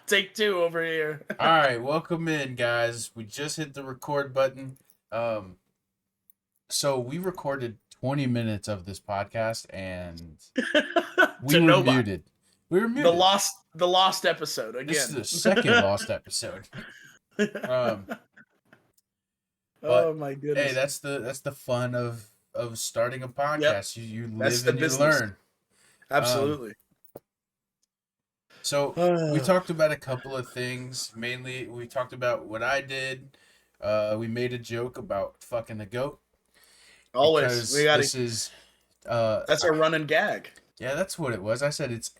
Take two over here. All right, welcome in, guys. We just hit the record button. So we recorded 20 minutes of this podcast, and we To were nobody. muted. We were The muted. lost episode again. This is the second lost episode. Oh But my hey, goodness. that's the fun of starting a podcast. Yep. You That's live the and you business. learn. Absolutely. So we talked about a couple of things. Mainly, we talked about what I did. We made a joke about fucking the goat. Always. We got This is That's our running gag. yeah, that's what it was. I said it's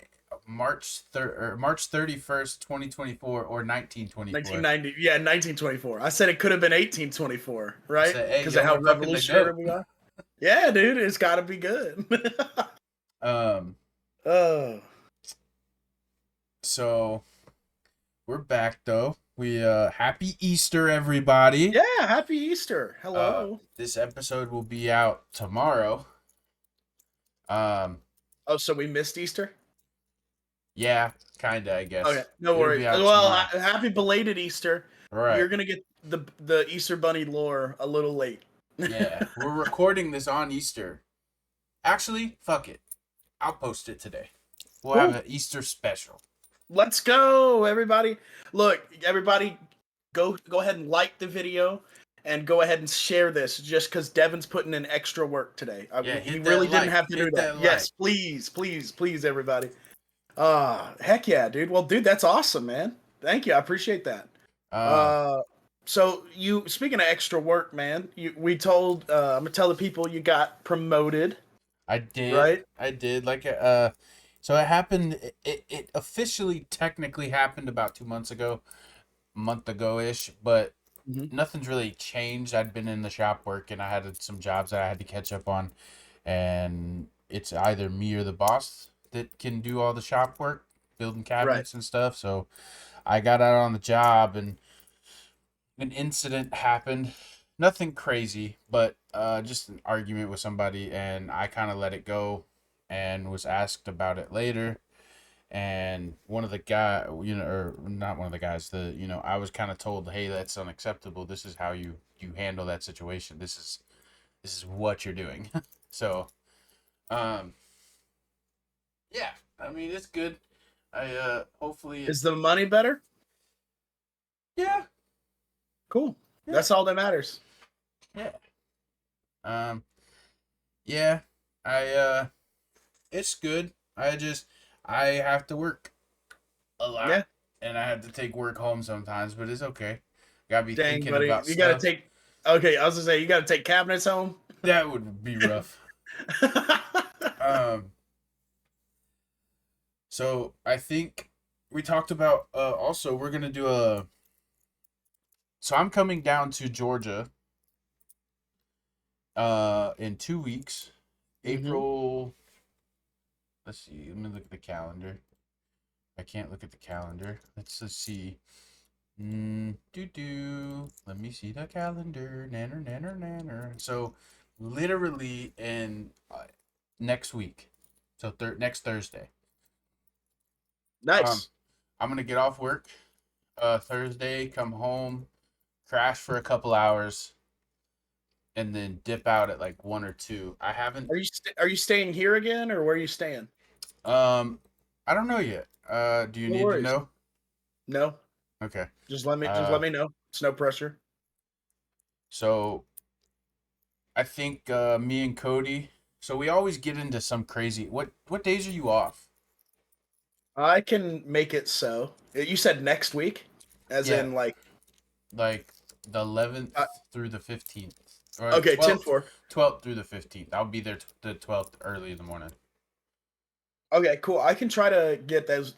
March 31st, 2024 or 1924. 1990. Yeah, 1924. I said it could have been 1824, right? Say, hey, Because yo, of how we're fucking the revolutionary goat. we are. Yeah, dude, it's got to be good. Oh. So we're back though. We happy Easter, everybody. Yeah, happy Easter. Hello. This episode will be out tomorrow. Oh, so we missed Easter? Yeah, kinda, I guess. Okay, no It'll worries. be out Well, tomorrow. happy belated Easter. Right. You're gonna get the Easter Bunny lore a little late. Yeah, we're recording this on Easter. Actually, fuck it. I'll post it today. We'll have an Easter special. Let's go, everybody. Look, everybody, go ahead and like the video and go ahead and share this just because Devin's putting in extra work today. Yeah, he really didn't have to do that. Yes, please, everybody. Heck yeah, dude. Well, dude, that's awesome, man. Thank you. I appreciate that. So you, speaking of extra work, man, we told, I'm gonna tell the people you got promoted. I did. Right? I did. So it happened. It officially, technically happened about 2 months ago, a month ago ish. But nothing's really changed. I'd been in the shop working. I had some jobs that I had to catch up on, and it's either me or the boss that can do all the shop work, building cabinets and stuff. So I got out on the job, and an incident happened. Nothing crazy, but just an argument with somebody, and I kind of let it go and was asked about it later. And one of the guy, or not one of the guys, I was kind of told, hey, that's unacceptable. This is how you handle that situation. This is what you're doing. So, yeah, I mean, it's good. Hopefully Is the money better? Yeah. Cool. Yeah. That's all that matters. Yeah. Yeah. It's good. I have to work a lot. Yeah. And I have to take work home sometimes, but it's okay. Gotta be Dang, thinking buddy. about You stuff. gotta take. Okay, I was gonna say you gotta take cabinets home. That would be rough. So I think we talked about also we're gonna do so I'm coming down to Georgia in 2 weeks. April, let's see, let me look at the calendar. I can't look at the calendar. Let's see. Let me see the calendar. Nanner. So literally in next week. So next Thursday. Nice. I'm gonna get off work Thursday, come home, crash for a couple hours, and then dip out at like 1 or 2. I haven't. Are you staying here again, or where are you staying? I don't know yet. Do you need to know? No. Okay. Just let me know. It's no pressure. So I think me and Cody. So we always get into some crazy. What days are you off? I can make it so. You said next week, as in like the 11th through the 15th. Okay, 10-4. 12th through the 15th. I'll be there the 12th early in the morning. Okay, cool. I can try to get those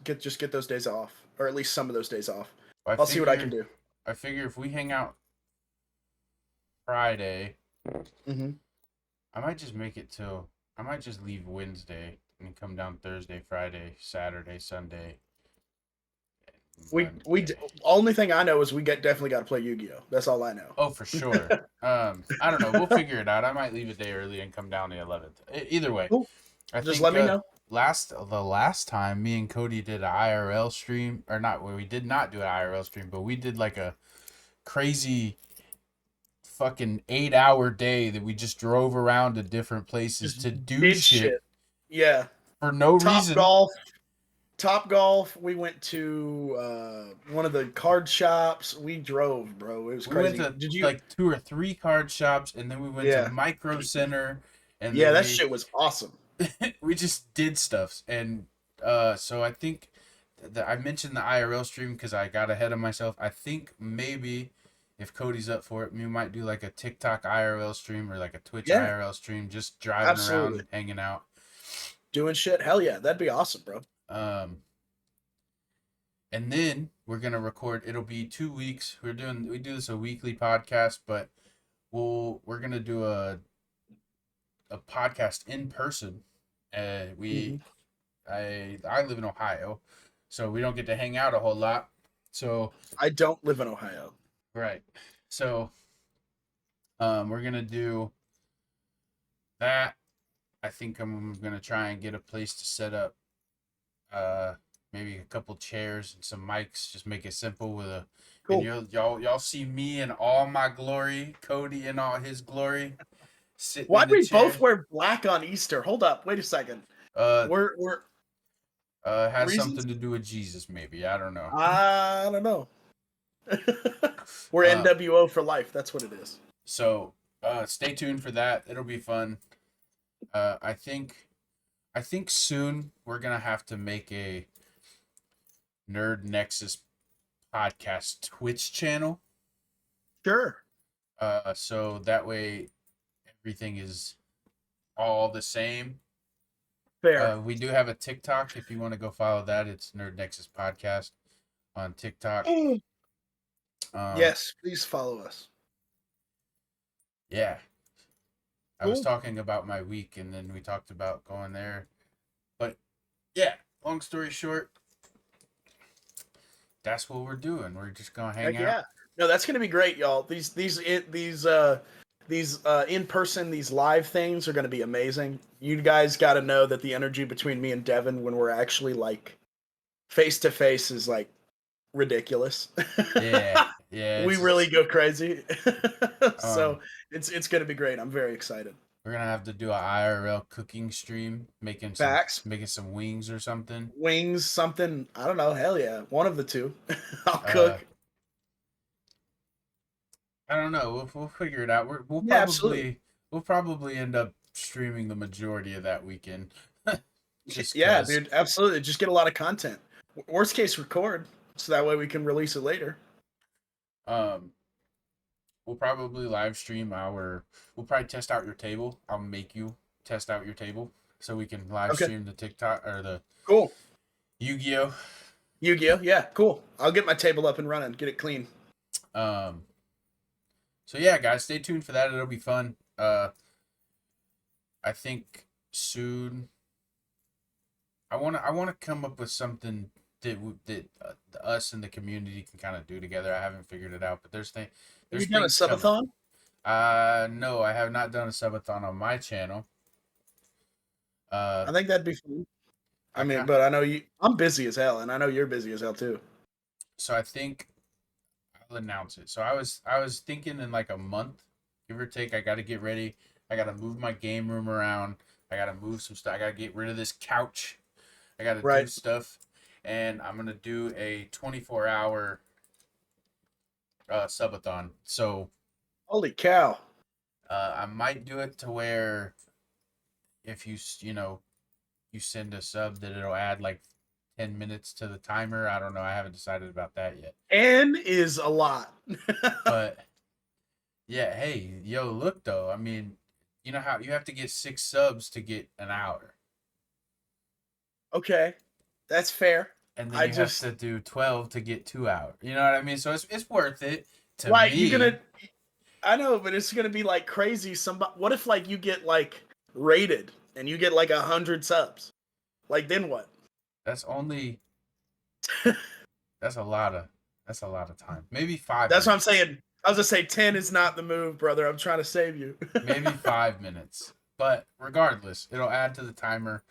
days off, or at least some of those days off. I'll see what I can do. I figure if we hang out Friday, I might just make it till. I might just leave Wednesday and come down Thursday, Friday, Saturday, Sunday. Only thing I know is we definitely got to play Yu-Gi-Oh. That's all I know. Oh, for sure. I don't know. We'll figure it out. I might leave a day early and come down the 11th. Either way. Cool. I Just think let me know. the last time me and Cody did an IRL stream, or not, well, we did not do an IRL stream, but we did like a crazy fucking 8 hour day that we just drove around to different places Just to do did shit shit. Yeah. for no Top reason. golf. Top golf. We went to one of the card shops. We drove, bro. It was We went crazy. to Did you? like 2 or 3 card shops, and then we went to Yeah. Micro Center, and Yeah, then that shit was awesome. we just did stuff. And so I think I mentioned the IRL stream because I got ahead of myself. I think maybe if Cody's up for it, we might do like a TikTok IRL stream or like a Twitch Yeah, IRL stream, just driving absolutely. around, hanging out. Doing shit. Hell yeah, that'd be awesome, bro. Um, and then we're gonna record. It'll be 2 weeks. We do this a weekly podcast, but we're gonna do a podcast in person. Hmm. I live in Ohio, so we don't get to hang out a whole lot. So I don't live in Ohio. right, so we're gonna do that. I think I'm gonna try and get a place to set up, maybe a couple chairs and some mics. Just make it simple with a, and Cool. y'all see me in all my glory, Cody in all his glory, sitting in Why'd the we chair. both wear black on Easter? Hold up, wait a second. Uh, We're has reasons? something to do with Jesus, maybe. I don't know. I don't know. We're Uh, NWO for life. That's what it is. so stay tuned for that. It'll be fun. I think soon we're gonna have to make a Nerd Nexus podcast Twitch channel. Sure. So that way everything is all the same. Fair. We do have a TikTok if you want to go follow that. It's Nerd Nexus Podcast on TikTok. Yes, please follow us. Yeah. I Cool. was talking about my week and then we talked about going there. But yeah, long story short, that's what we're doing. We're just gonna hang Heck out. yeah. No, that's gonna be great, y'all. These in person, these live things are gonna be amazing. You guys got to know that the energy between me and Devin when we're actually like face to face is like ridiculous. Yeah, yeah. We really go crazy. Um, So it's gonna be great. I'm very excited. we're gonna have to do a IRL cooking stream, Facts. making some wings or something. Wings, something. I don't know. Hell yeah. One of the two. I'll Uh, cook. I don't know. We'll figure it out. Yeah, absolutely. We'll probably end up streaming the majority of that weekend. Just Yeah, cause. dude. Absolutely. Just get a lot of content. Worst case, record so that way we can release it later. Um, we'll probably live stream We'll probably test out your table. I'll make you test out your table so we can live Okay. stream the TikTok or the Cool. Yu-Gi-Oh. Yu-Gi-Oh. Yeah, cool. I'll get my table up and running. Get it clean. So yeah, guys, stay tuned for that. It'll be fun. I think soon. I wanna come up with something that us and the community can kind of do together. I haven't figured it out, but there's Have you there's done a things coming. subathon? No, I have not done a subathon on my channel. I think that'd be fun. I mean, ca- but I know you. I'm busy as hell, and I know you're busy as hell too. so I think I'll announce it. So I was thinking in like a month, give or take. I got to get ready. I got to move my game room around. I got to move some stuff. I got to get rid of this couch. I got to do Right. stuff, and I'm gonna do a 24-hour subathon. So Holy cow! I might do it to where if you send a sub that it'll add like 10 minutes to the timer. I don't know. I haven't decided about that yet. N is a lot. But yeah, hey, yo, look though. I mean, you know how you have to get 6 subs to get an hour. Okay, that's fair. And then have to do 12 to get 2 hours. You know what I mean? So it's worth it to right. me. You're gonna. I know, but it's gonna be like crazy. What if like you get like rated and you get like 100 subs? Like then what? That's only. That's a lot of time. Maybe 5. That's what I'm saying. I was gonna say 10 is not the move, brother. I'm trying to save you. Maybe 5 minutes. But regardless, it'll add to the timer,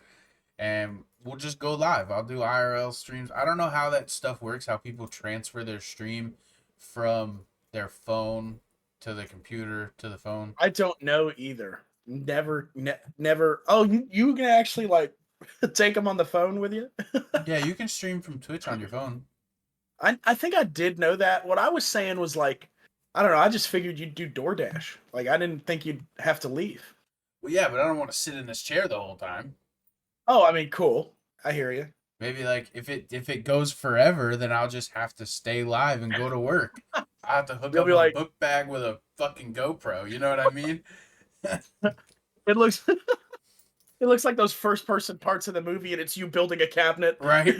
and we'll just go live. I'll do IRL streams. I don't know how that stuff works, how people transfer their stream from their phone to the computer to the phone. I don't know either. Never. Oh, you can actually like take them on the phone with you? Yeah, you can stream from Twitch on your phone. I think I did know that. What I was saying was like, I don't know. I just figured you'd do DoorDash. Like, I didn't think you'd have to leave. Well, yeah, but I don't want to sit in this chair the whole time. Oh, I mean, cool. I hear you. Maybe like if it goes forever, then I'll just have to stay live and go to work. I have to hook You'll up be a like, book bag with a fucking GoPro. You know what I mean? it looks it looks like those first person parts of the movie, and it's you building a cabinet. Right.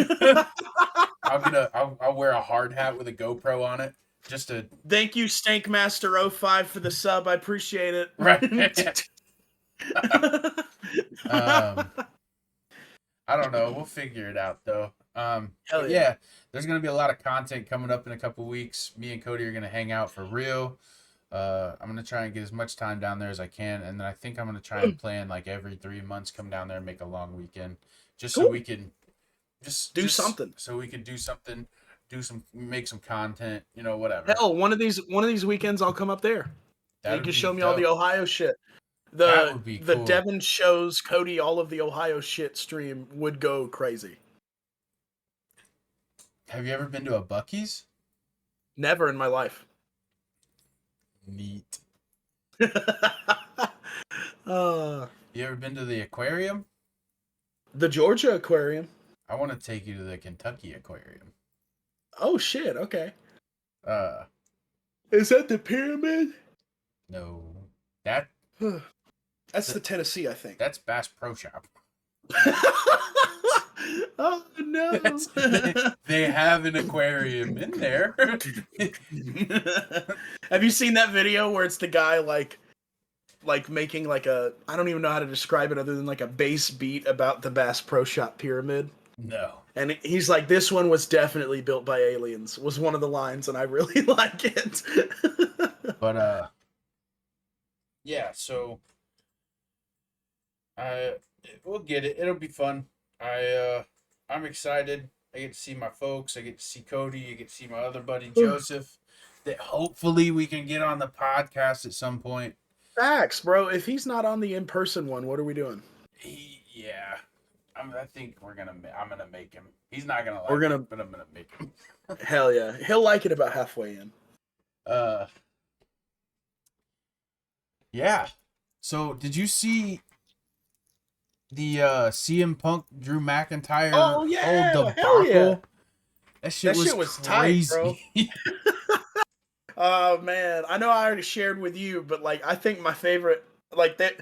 I'll wear a hard hat with a GoPro on it just to. Thank you, Stankmaster05 for the sub. I appreciate it. Right. I don't know. We'll figure it out though. Yeah, there's gonna be a lot of content coming up in a couple weeks. Me and Cody are gonna hang out for real. I'm gonna try and get as much time down there as I can, and then I think I'm gonna try and plan like every 3 months, come down there and make a long weekend, just so we can do something. So we can do something, make some content, whatever. Hell, one of these weekends I'll come up there. You can show me all the Ohio shit. That would be cool. The Devin shows Cody all of the Ohio shit stream would go crazy. Have you ever been to a Buc-ee's? Never in my life. Neat. You ever been to the aquarium? The Georgia aquarium. I want to take you to the Kentucky aquarium. Oh shit, okay. Is that the pyramid? No. That's the Tennessee, I think. That's Bass Pro Shop. Oh no. They have an aquarium in there. Have you seen that video where it's the guy like making like a, I don't even know how to describe it other than like a bass beat about the Bass Pro Shop pyramid? No. And he's like, this one was definitely built by aliens, was one of the lines, and I really like it. But yeah, so we'll get it. It'll be fun. I'm excited. I get to see my folks. I get to see Cody. I get to see my other buddy Joseph. That hopefully we can get on the podcast at some point. Facts, bro. If he's not on the in-person one, what are we doing? Yeah. I think I'm gonna make him. He's not gonna like it, but I'm gonna make him. Hell yeah. He'll like it about halfway in. Yeah. So did you see the CM Punk Drew McIntyre old debacle? Hell yeah. That shit was crazy. Tight, bro. Oh man. I know I already shared with you, but like I think my favorite, like that,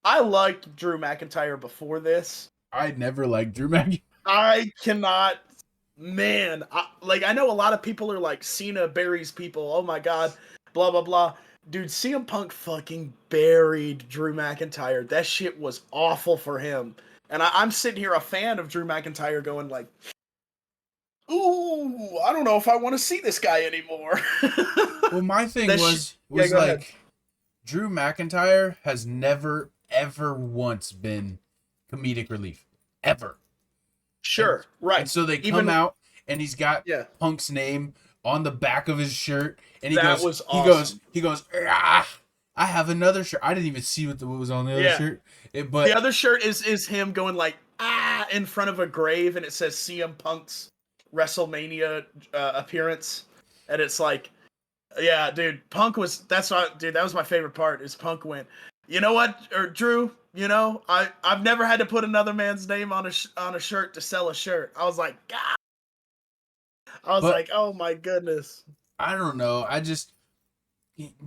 I liked Drew McIntyre before this. I never liked Drew McIntyre. I cannot, man. I know a lot of people are like, Cena buries people. Oh my god, blah blah blah. Dude, CM Punk fucking buried Drew McIntyre. That shit was awful for him. And I'm sitting here a fan of Drew McIntyre going like, ooh, I don't know if I want to see this guy anymore. Well, my thing was like, ahead. Drew McIntyre has never, ever once been comedic relief. Ever. Sure, right. And so they come out, and he's got Punk's name on the back of his shirt, and he goes, I have another shirt. I didn't even see what was on the other shirt. But the other shirt is him going like, in front of a grave, and it says CM Punk's WrestleMania appearance, and it's like, yeah, dude, that was my favorite part, is Punk went, you know what, or Drew, I've never had to put another man's name on a shirt to sell a shirt. I was like, God. Like, oh my goodness. I don't know.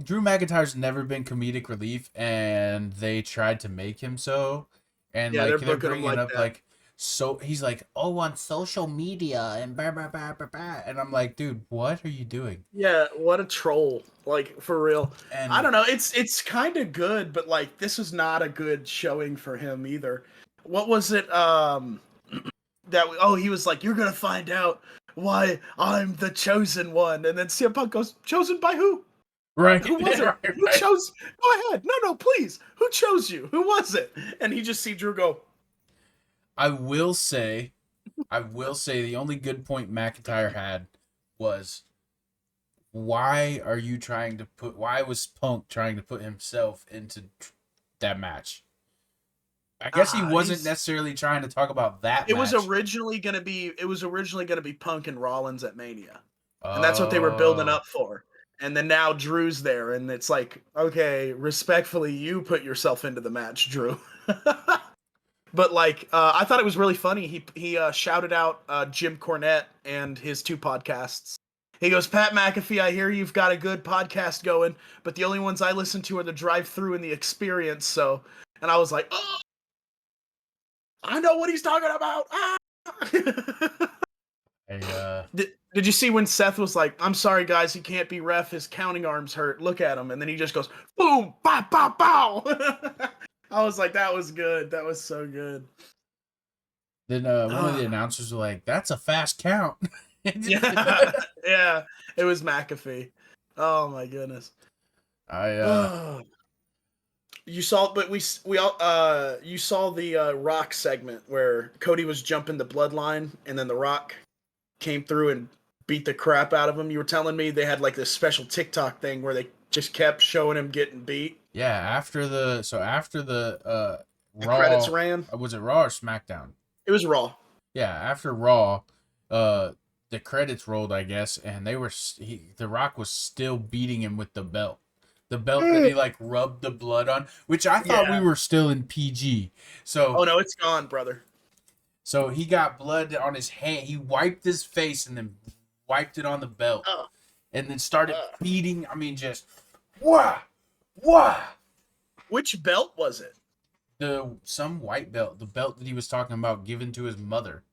Drew McIntyre's never been comedic relief, and they tried to make him so. And they're bringing him up like, so he's like, oh, on social media and blah, blah, blah, blah, blah. And I'm like, dude, what are you doing? Yeah, what a troll. Like, for real. And I don't know. It's kind of good, but like, this is not a good showing for him either. What was it? He was like, you're going to find out why I'm the chosen one. And then CM Punk goes, chosen by who? Right. Who was it? Right, Who right. chose? Go ahead. No, please. Who chose you? Who was it? And he just see Drew go. I will say the only good point McIntyre had was why was Punk trying to put himself into that match? I guess he wasn't necessarily trying to talk about that It match. was originally gonna be Punk and Rollins at Mania. And that's what they were building Oh. up for. And then now Drew's there, and it's like, okay, respectfully, you put yourself into the match, Drew. But like, I thought it was really funny. He shouted out Jim Cornette and his 2 podcasts. He goes, Pat McAfee, I hear you've got a good podcast going, but the only ones I listen to are the Drive-Thru and the Experience. So, and I was like, oh, I know what he's talking about. Ah! Did you see when Seth was like, I'm sorry, guys, he can't be ref. His counting arms hurt. Look at him. And then he just goes, boom, bow, bow, bow. I was like, that was good. That was so good. Then one of the announcers was like, that's a fast count. Yeah. Yeah. It was McAfee. Oh, my goodness. You saw, but we all, you saw the Rock segment where Cody was jumping the bloodline and then the Rock came through and beat the crap out of him. You were telling me they had like this special TikTok thing where they just kept showing him getting beat. Yeah, after the Raw credits ran. Was it Raw or SmackDown? It was Raw. Yeah, after Raw, the credits rolled, I guess, and The Rock was still beating him with the belt. The belt that he like rubbed the blood on, which I thought we were still in PG. So oh no, it's gone, brother. So he got blood on his hand. He wiped his face and then wiped it on the belt, and then started beating. I mean, just wah. Which belt was it? Some white belt, the belt that he was talking about, given to his mother,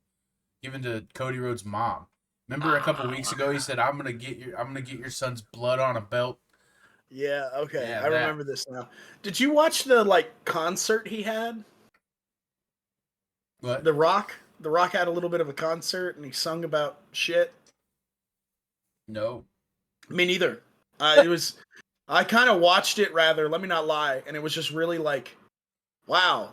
given to Cody Rhodes' mom. Remember a couple weeks ago he said, I'm gonna get your son's blood on a belt. Yeah, okay. Yeah, I remember this now. Did you watch the like concert he had? What? The Rock had a little bit of a concert and he sung about shit. No. Me neither. I kind of watched it rather, let me not lie, and it was just really like, wow,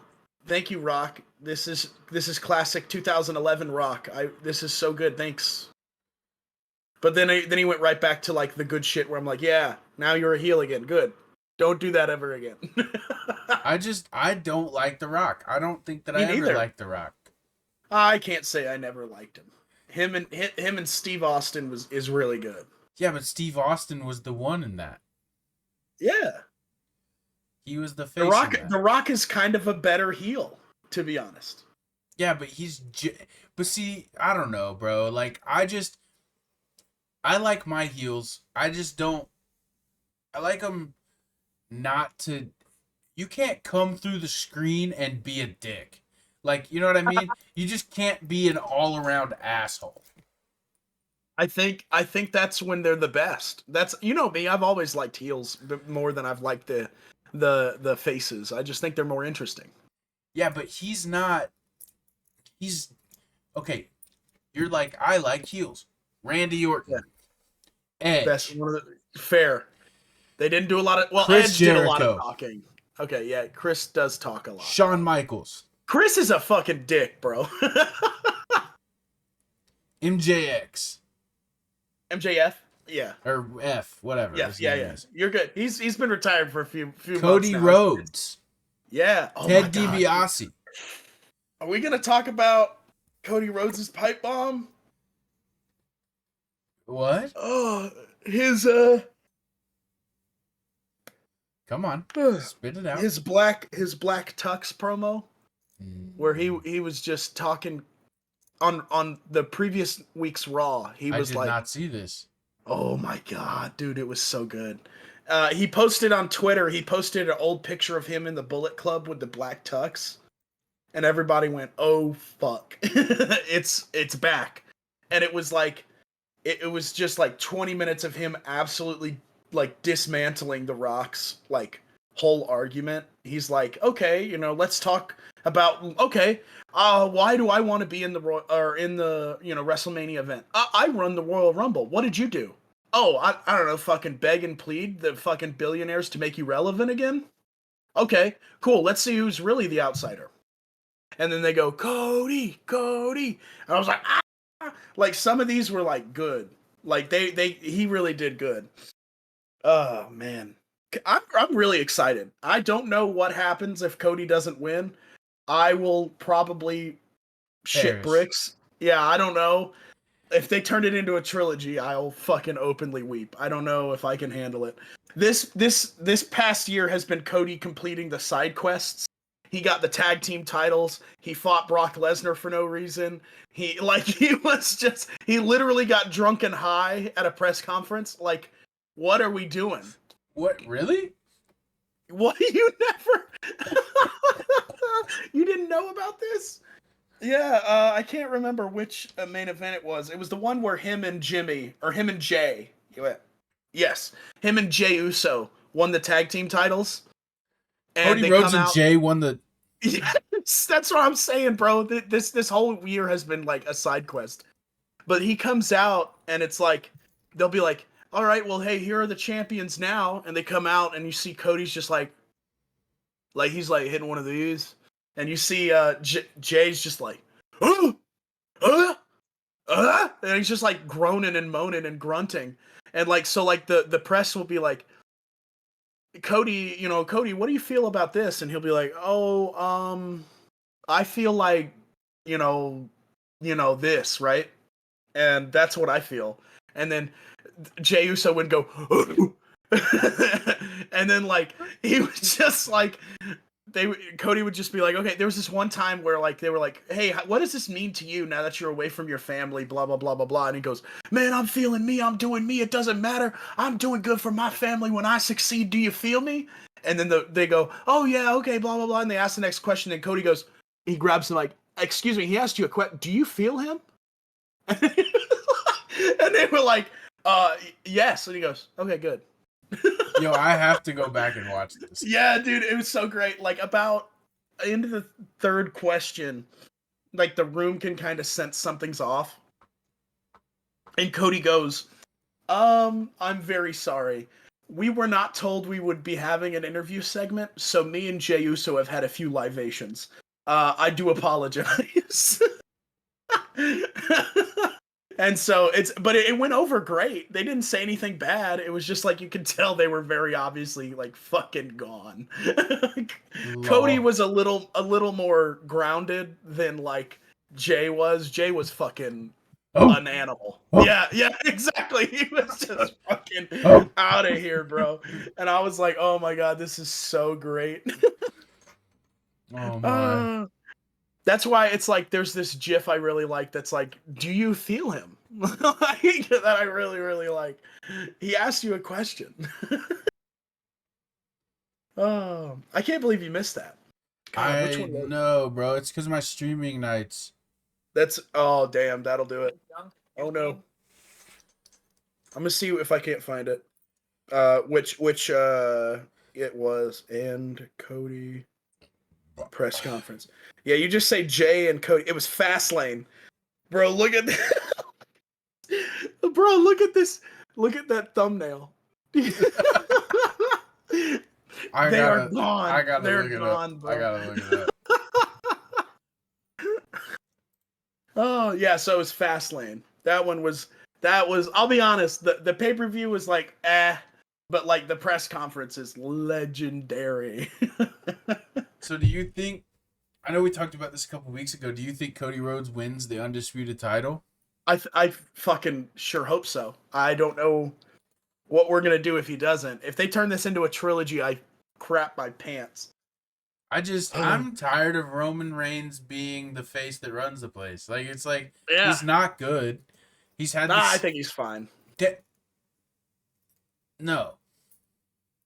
thank you, Rock. This is classic 2011 Rock. This is so good, thanks. But then he went right back to like the good shit where I'm like, yeah, now you're a heel again. Good. Don't do that ever again. I don't like The Rock. I don't think that I ever liked The Rock. I can't say I never liked him. Him and Steve Austin is really good. Yeah, but Steve Austin was the one in that. Yeah. He was the face. The Rock is kind of a better heel, to be honest. Yeah, but but see, I don't know, bro. Like I like my heels. I like them not to. You can't come through the screen and be a dick. Like, you know what I mean? You just can't be an all-around asshole. I think that's when they're the best. That's, you know me, I've always liked heels more than I've liked the faces. I just think they're more interesting. Yeah, but he's okay. You're like, I like heels. Randy Orton. Yeah. Edge. Best one of the fair. They didn't do a lot of Chris Edge Jericho. did a lot of talking. Okay, yeah, Chris does talk a lot. Shawn Michaels. Chris is a fucking dick, bro. MJX. MJF? Yeah. Or F, whatever. Yeah. You're good. He's been retired for a few Cody months now. Rhodes. Yeah. Oh Ted DiBiase. Are we gonna talk about Cody Rhodes' pipe bomb? What? Oh, his Come on, spit it out. His black tux promo, where he was just talking on the previous week's Raw. I did not see this. Oh my god, dude, it was so good. He posted on Twitter. He posted an old picture of him in the Bullet Club with the black tux, and everybody went, "Oh fuck, it's back!" And it was like, it was just like 20 minutes of him absolutely like dismantling the Rock's like whole argument. He's like, okay, let's talk about, okay, why do I want to be in the WrestleMania event? I run the Royal Rumble. What did you do? Oh, I don't know, fucking beg and plead the fucking billionaires to make you relevant again? Okay, cool. Let's see who's really the outsider. And then they go, Cody, Cody. And I was like, ah! Like some of these were like good. Like he really did good. Oh man. I'm really excited. I don't know what happens if Cody doesn't win. I will probably shit bricks. Yeah, I don't know. If they turned it into a trilogy, I'll fucking openly weep. I don't know if I can handle it. This past year has been Cody completing the side quests. He got the tag team titles. He fought Brock Lesnar for no reason. He literally got drunk and high at a press conference. Like, what are we doing? What, really? What, you never you didn't know about this? Yeah, I can't remember which main event it was. It was the one where him and Jay. Yes, him and Jay Uso won the tag team titles. And Cody Rhodes and Jay won the. Yes, that's what I'm saying, bro. This whole year has been like a side quest. But he comes out and it's like they'll be like, "All right, well, hey, here are the champions now," and they come out and you see Cody's just like he's like hitting one of these. And you see Jay's just like, and he's just like groaning and moaning and grunting. And like, so like the press will be like, Cody, what do you feel about this? And he'll be like, I feel like, this, right? And that's what I feel. And then Jey Uso would go, and then like, he was just like, Cody would just be like, okay, there was this one time where like they were like, hey, what does this mean to you now that you're away from your family, blah blah blah blah blah. And he goes, man, I'm feeling me, I'm doing me, it doesn't matter, I'm doing good for my family. When I succeed, do you feel me? And then they go, oh yeah, okay, blah blah blah. And they ask the next question, and Cody goes, he grabs him like, excuse me, he asked you a question, do you feel him? And they were like, yes. And he goes, okay, good. Yo, I have to go back and watch this. Yeah, dude, it was so great. Like, about into the third question, like the room can kind of sense something's off. And Cody goes, I'm very sorry. We were not told we would be having an interview segment, so me and Jey Uso have had a few libations. I do apologize. And so but it went over great. They didn't say anything bad. It was just like, you could tell they were very obviously like fucking gone. Cody was a little more grounded than like Jay was. Jay was fucking an animal. Yeah, exactly. He was just fucking out of here, bro. And I was like, oh my god, this is so great. Oh my. That's why it's like there's this GIF I really like that's like, do you feel him? That I really, really like. He asked you a question. Oh, I can't believe you missed that. God, which one know, bro. It's because of my streaming nights. Oh, damn, that'll do it. Oh, no. I'm going to see if I can't find it. Which it was, and Cody press conference. Yeah, you just say Jay and Cody. It was Fastlane. Bro, look at Bro, look at this. Look at that thumbnail. They are gone. They're gone, bro. I gotta look it up. Oh, yeah, so it was Fastlane. That was, I'll be honest, the pay-per-view was like, but like the press conference is legendary. So do you think, I know we talked about this a couple weeks ago, do you think Cody Rhodes wins the undisputed title? I fucking sure hope so. I don't know what we're going to do if he doesn't. If they turn this into a trilogy, I crap my pants. I'm tired of Roman Reigns being the face that runs the place. Like, it's like, he's not good. He's had I think he's fine. No.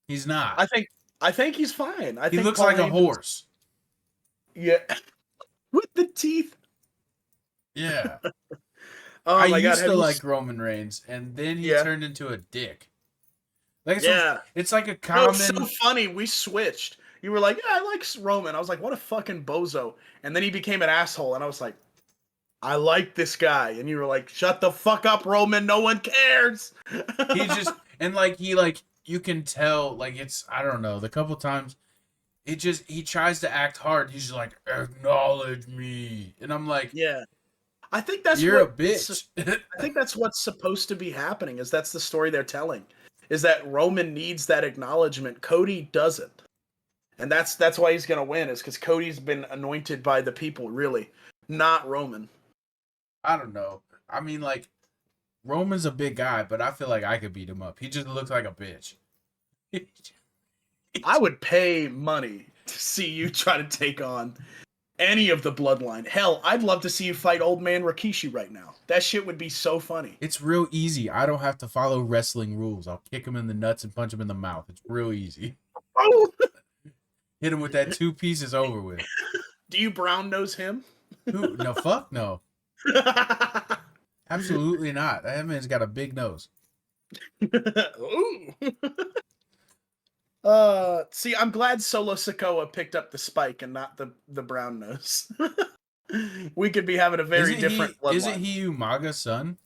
He's not. I think he's fine. He looks like a horse. Yeah. With the teeth. Yeah. Oh I my God, used to like Roman Reigns, and then he turned into a dick. Like, it's like a common... No, it's so funny. We switched. You were like, yeah, I like Roman. I was like, what a fucking bozo. And then he became an asshole, and I was like, I like this guy. And you were like, shut the fuck up, Roman. No one cares. He just, and like, you can tell, like, it's, I don't know, the couple times, he tries to act hard. He's just like, acknowledge me. And I'm like, yeah. I think that's you're a what bitch. I think that's what's supposed to be happening. Is that's the story they're telling? Is that Roman needs that acknowledgement? Cody doesn't, and that's why he's gonna win. Is because Cody's been anointed by the people, really, not Roman. I don't know. I mean, like, Roman's a big guy, but I feel like I could beat him up. He just looks like a bitch. I would pay money to see you try to take on any of the bloodline. Hell, I'd love to see you fight old man Rikishi right now. That shit would be so funny. It's real easy. I don't have to follow wrestling rules. I'll kick him in the nuts and punch him in the mouth. It's real easy. Oh! Hit him with that 2 pieces over with. Do you brown nose him? Who? No, fuck no. Absolutely not. That man's got a big nose. Ooh. See, I'm glad Solo Sikoa picked up the spike and not the brown nose. We could be having a very different bloodline. Isn't he Umaga's son?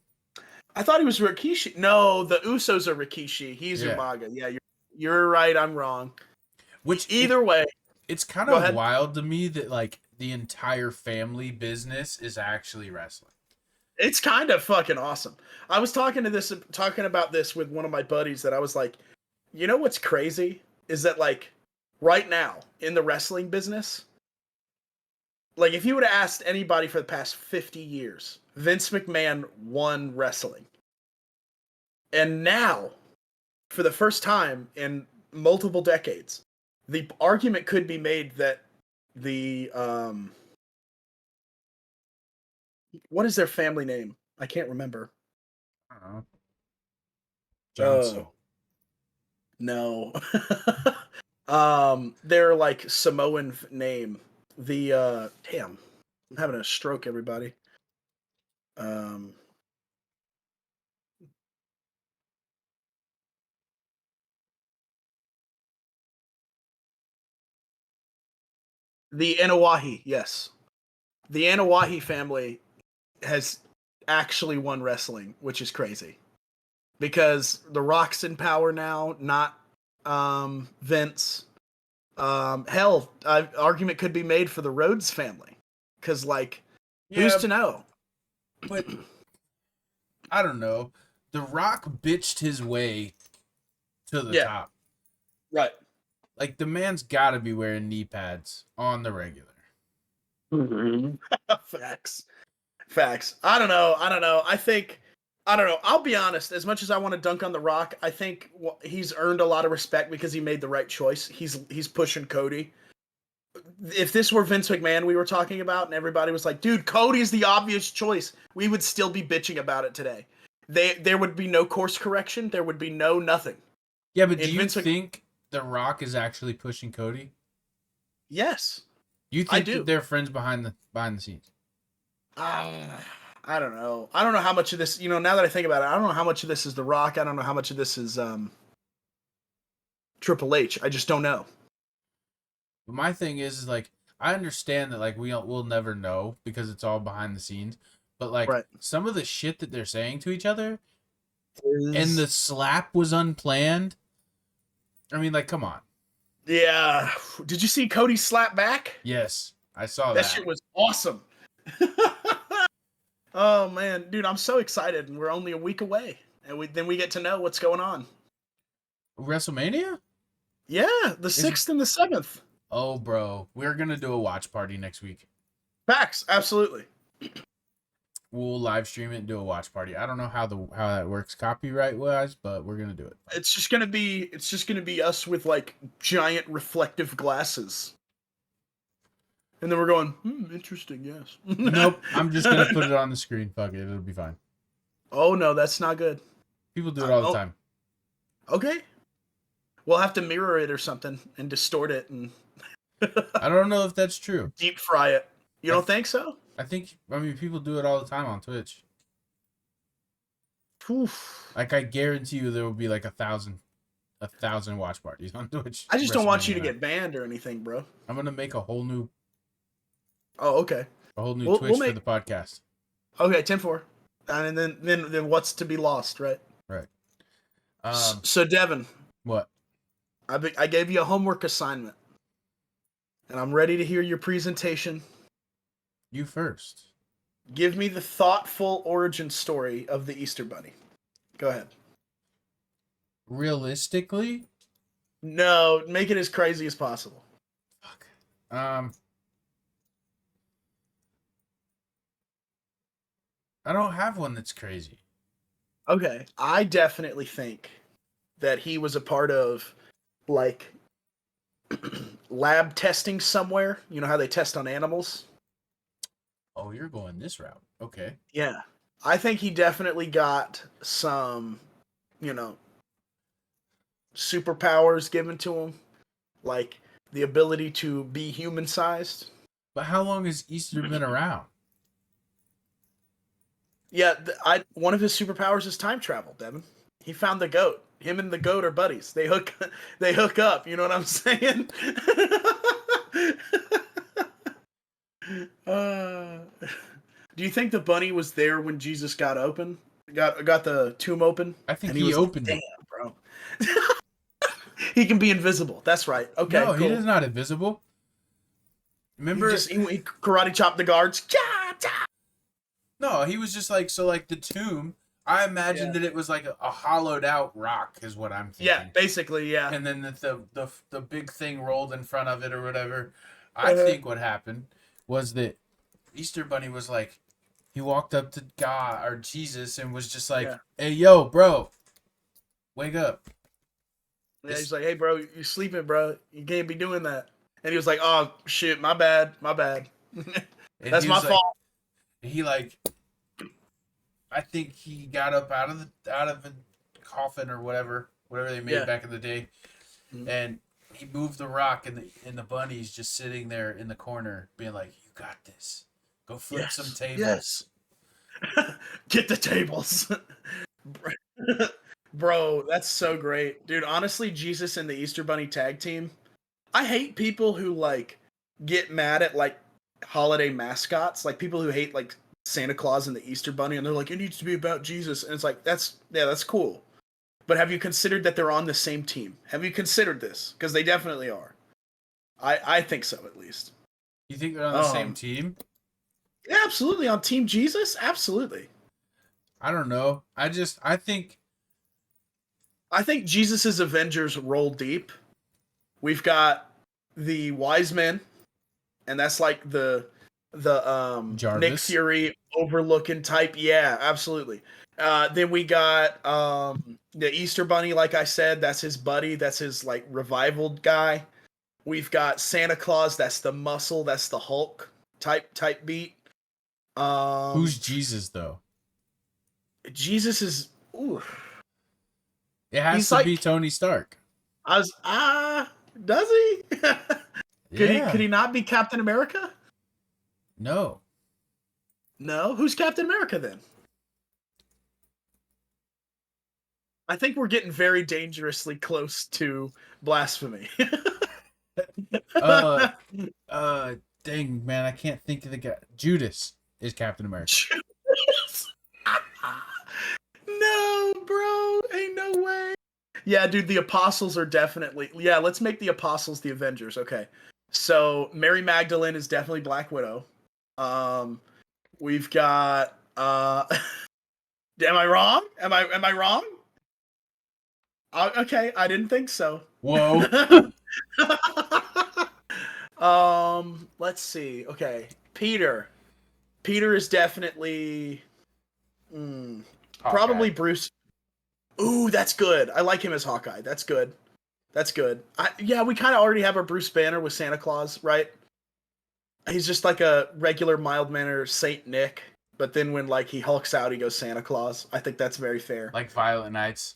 I thought he was Rikishi. No, the Usos are Rikishi. He's Umaga. Yeah, you're right. I'm wrong. Which either way, it's kind of wild to me that like the entire family business is actually wrestling. It's kind of fucking awesome. I was talking about this with one of my buddies that I was like, you know what's crazy is that like right now in the wrestling business, like if you would have asked anybody for the past 50 years, Vince McMahon won wrestling. And now, for the first time in multiple decades, the argument could be made that the what is their family name? I can't remember. I don't know. Johnson. No. Their like Samoan name. The damn, I'm having a stroke, everybody. The Anawahi, yes. The Anawahi family has actually won wrestling, which is crazy. Because The Rock's in power now, not Vince. Hell, argument could be made for the Rhodes family. Because, like, who's to know? But, I don't know. The Rock bitched his way to the top. Right. Like, the man's got to be wearing knee pads on the regular. Mm-hmm. Facts. I don't know. I don't know. I'll be honest. As much as I want to dunk on The Rock, I think he's earned a lot of respect because he made the right choice. He's pushing Cody. If this were Vince McMahon we were talking about and everybody was like, dude, Cody's the obvious choice, we would still be bitching about it today. There would be no course correction. There would be no nothing. Yeah, but do you think The Rock is actually pushing Cody? Yes. You think that they're friends behind the scenes? I don't know. I don't know how much of this, now that I think about it, I don't know how much of this is The Rock. I don't know how much of this is Triple H. I just don't know. But my thing is like, I understand that like we'll never know because it's all behind the scenes. But like some of the shit that they're saying to each other and the slap was unplanned. I mean, like, come on. Yeah. Did you see Cody slap back? Yes, I saw that. That shit was awesome. Oh man, dude, I'm so excited, and we're only a week away, and then we get to know what's going on. WrestleMania? Yeah, the 6th and the 7th. Oh, bro, we're gonna do a watch party next week. Facts, absolutely. We'll live stream it and do a watch party. I don't know how that works copyright wise, but we're gonna do it. It's just gonna be us with like giant reflective glasses. And then we're going, interesting, yes. Nope, I'm just going to put it on the screen. Fuck it, it'll be fine. Oh, no, that's not good. People do it all the time. Okay. We'll have to mirror it or something and distort it. And I don't know if that's true. Deep fry it. You don't think so? I mean, people do it all the time on Twitch. Oof. Like, I guarantee you there will be like 1,000 watch parties on Twitch. I just don't want you to get banned or anything, bro. I'm going to make a whole new... Oh, okay. A whole new Twitch for the podcast. Okay, 10-4. And then what's to be lost, right? Right. So Devin, What? I gave you a homework assignment, and I'm ready to hear your presentation. You first. Give me the thoughtful origin story of the Easter Bunny. Go ahead. Realistically? No, make it as crazy as possible. Fuck. I don't have one that's crazy. Okay, I definitely think that he was a part of, like, lab testing somewhere. You know how they test on animals? Oh, you're going this route. Okay. Yeah. I think he definitely got some, you know, superpowers given to him, like the ability to be human sized. But how long has Easter been around? Yeah, one of his superpowers is time travel, Devin. He found the goat. Him and the goat are buddies. They hook up, you know what I'm saying? uh, do you think the bunny was there when Jesus got open? Got the tomb open? I think And he was like, opened damn, it. bro. He can be invisible. That's right. Okay, No, cool. he is not invisible. Remember? He karate chopped the guards. Cha, cha. No, he was just like, so like the tomb. I imagined Yeah. that it was like a hollowed out rock, is what I'm thinking. Yeah, basically, yeah. And then the big thing rolled in front of it or whatever. I think what happened was that Easter Bunny was like, he walked up to God or Jesus and was just like, "Hey, yo, bro, wake up." Yeah, he's like, "Hey, bro, you're sleeping, bro. You can't be doing that." And he was like, "Oh shit, my bad. That's my fault." He like, I think he got up out of the coffin or whatever they made back in the day, and he moved the rock, and the bunny's just sitting there in the corner, being like, "You got this. Go flip some tables." Yes. Get the tables. Bro, that's so great. Dude, honestly, Jesus and the Easter Bunny tag team. I hate people who like get mad at like holiday mascots, like people who hate like Santa Claus and the Easter Bunny, and they're like, it needs to be about Jesus. And it's like, that's cool. But have you considered that they're on the same team? Have you considered this? Because they definitely are. I think so, at least. You think they're on the same team? Yeah, absolutely. On Team Jesus? Absolutely. I don't know. I think Jesus' Avengers roll deep. We've got the wise men, and that's like the Nick Fury overlooking type. Yeah, absolutely. Then we got the Easter Bunny, like I said, that's his buddy, that's his like revival guy. We've got Santa Claus, that's the muscle, that's the Hulk type beat. Who's Jesus though? Jesus is it has to be Tony Stark. Does he? Could he not be Captain America? No. No? Who's Captain America then? I think we're getting very dangerously close to blasphemy. Dang, man, I can't think of the guy. Judas is Captain America. No, bro. Ain't no way. Yeah, dude, the apostles are definitely... Yeah, let's make the apostles the Avengers. Okay. So, Mary Magdalene is definitely Black Widow. We've got... Am I wrong? Am I wrong? Okay, I didn't think so. Whoa. Let's see. Okay, Peter is definitely probably Bruce. Ooh, that's good. I like him as Hawkeye. That's good. Yeah, we kind of already have our Bruce Banner with Santa Claus, right? He's just like a regular mild-mannered Saint Nick, but then when like he hulks out, he goes Santa Claus. I think that's very fair. Like Violent Nights.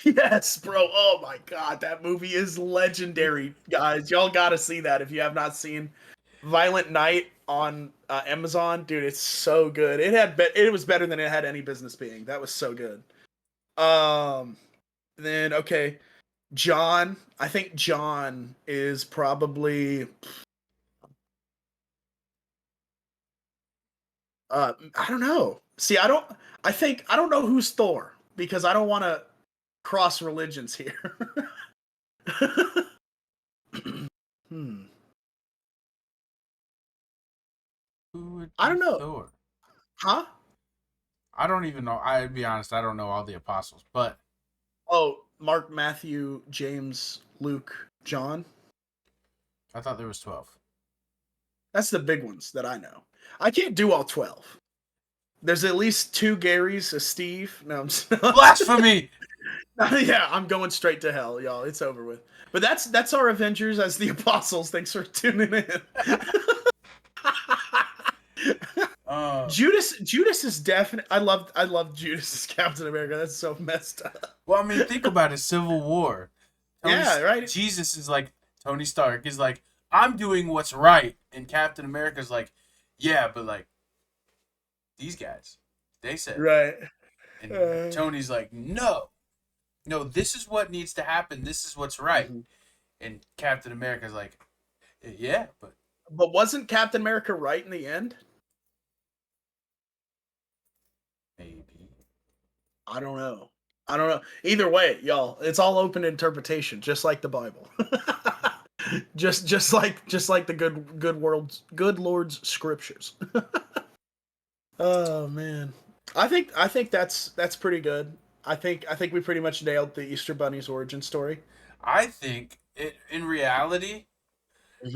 Yes, bro. Oh my god, that movie is legendary, guys. Y'all gotta see that if you have not seen Violent Night on Amazon, dude. It's so good. It was better than it had any business being. That was so good. Then okay, John. I think John is probably I don't know. See, I don't know who's Thor because I don't want to cross religions here. hmm. Who would I be don't know. Thor? Huh? I don't even know. I'd be honest, I don't know all the apostles, but Oh, Mark, Matthew, James, Luke, John. I thought there was 12. That's the big ones that I know. I can't do all 12. There's at least 2 Garys, a Steve. No, I'm just... Blasphemy! Yeah, I'm going straight to hell, y'all. It's over with. But that's our Avengers as the apostles. Thanks for tuning in. Judas is definitely. I love Judas as Captain America. That's so messed up. Well, I mean, think about it. Civil War. Yeah, right. Jesus is like, Tony Stark is like, I'm doing what's right, and Captain America's like, yeah, but like these guys, they said right, and Tony's like, no, this is what needs to happen. This is what's right, and Captain America's like, yeah, but wasn't Captain America right in the end? Maybe. I don't know. Either way, y'all, it's all open to interpretation, just like the Bible. just like the good Lord's scriptures. Oh man. I think that's pretty good. I think we pretty much nailed the Easter Bunny's origin story. I think in reality,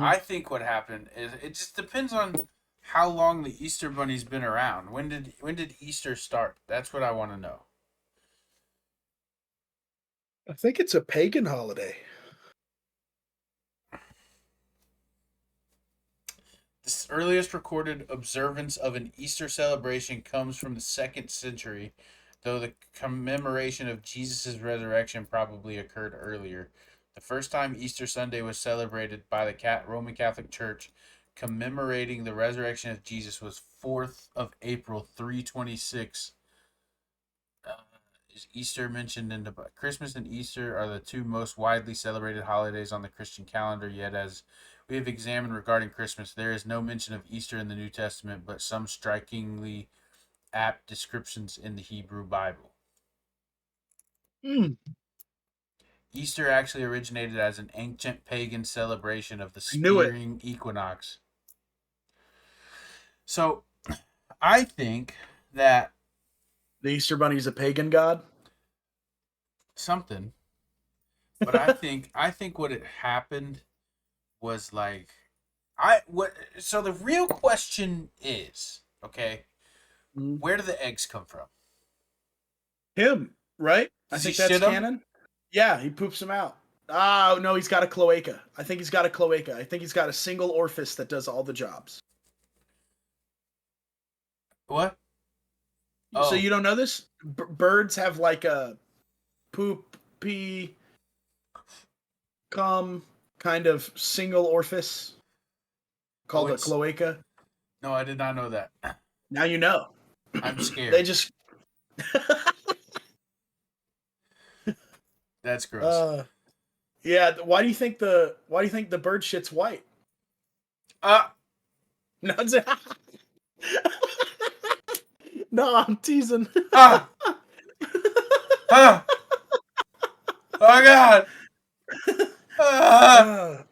I think what happened is it just depends on how long the Easter Bunny's been around. When did Easter start? That's what I want to know. I think it's a pagan holiday. The earliest recorded observance of an Easter celebration comes from the 2nd century, though the commemoration of Jesus' resurrection probably occurred earlier. The first time Easter Sunday was celebrated by the Roman Catholic Church, commemorating the resurrection of Jesus, was 4th of April, 326. Is Easter mentioned in the Christmas and Easter are the 2 most widely celebrated holidays on the Christian calendar, yet as we have examined regarding Christmas, there is no mention of Easter in the New Testament, but some strikingly apt descriptions in the Hebrew Bible. Easter actually originated as an ancient pagan celebration of the spearing equinox. So, I think that the Easter Bunny is a pagan god. Something, but I think what it happened was like so the real question is, okay, where do the eggs come from? Him, right? Does I think that's canon. Yeah, he poops them out. Oh no, he's got a cloaca. I think he's got a cloaca. I think he's got a single orifice that does all the jobs. What? So you don't know this? Birds have like a poop, pee, cum kind of single orifice called a cloaca. No, I did not know that. Now you know. I'm scared. They just That's gross. Yeah, why do you think the bird shit's white? No, no, I'm teasing. Oh god. I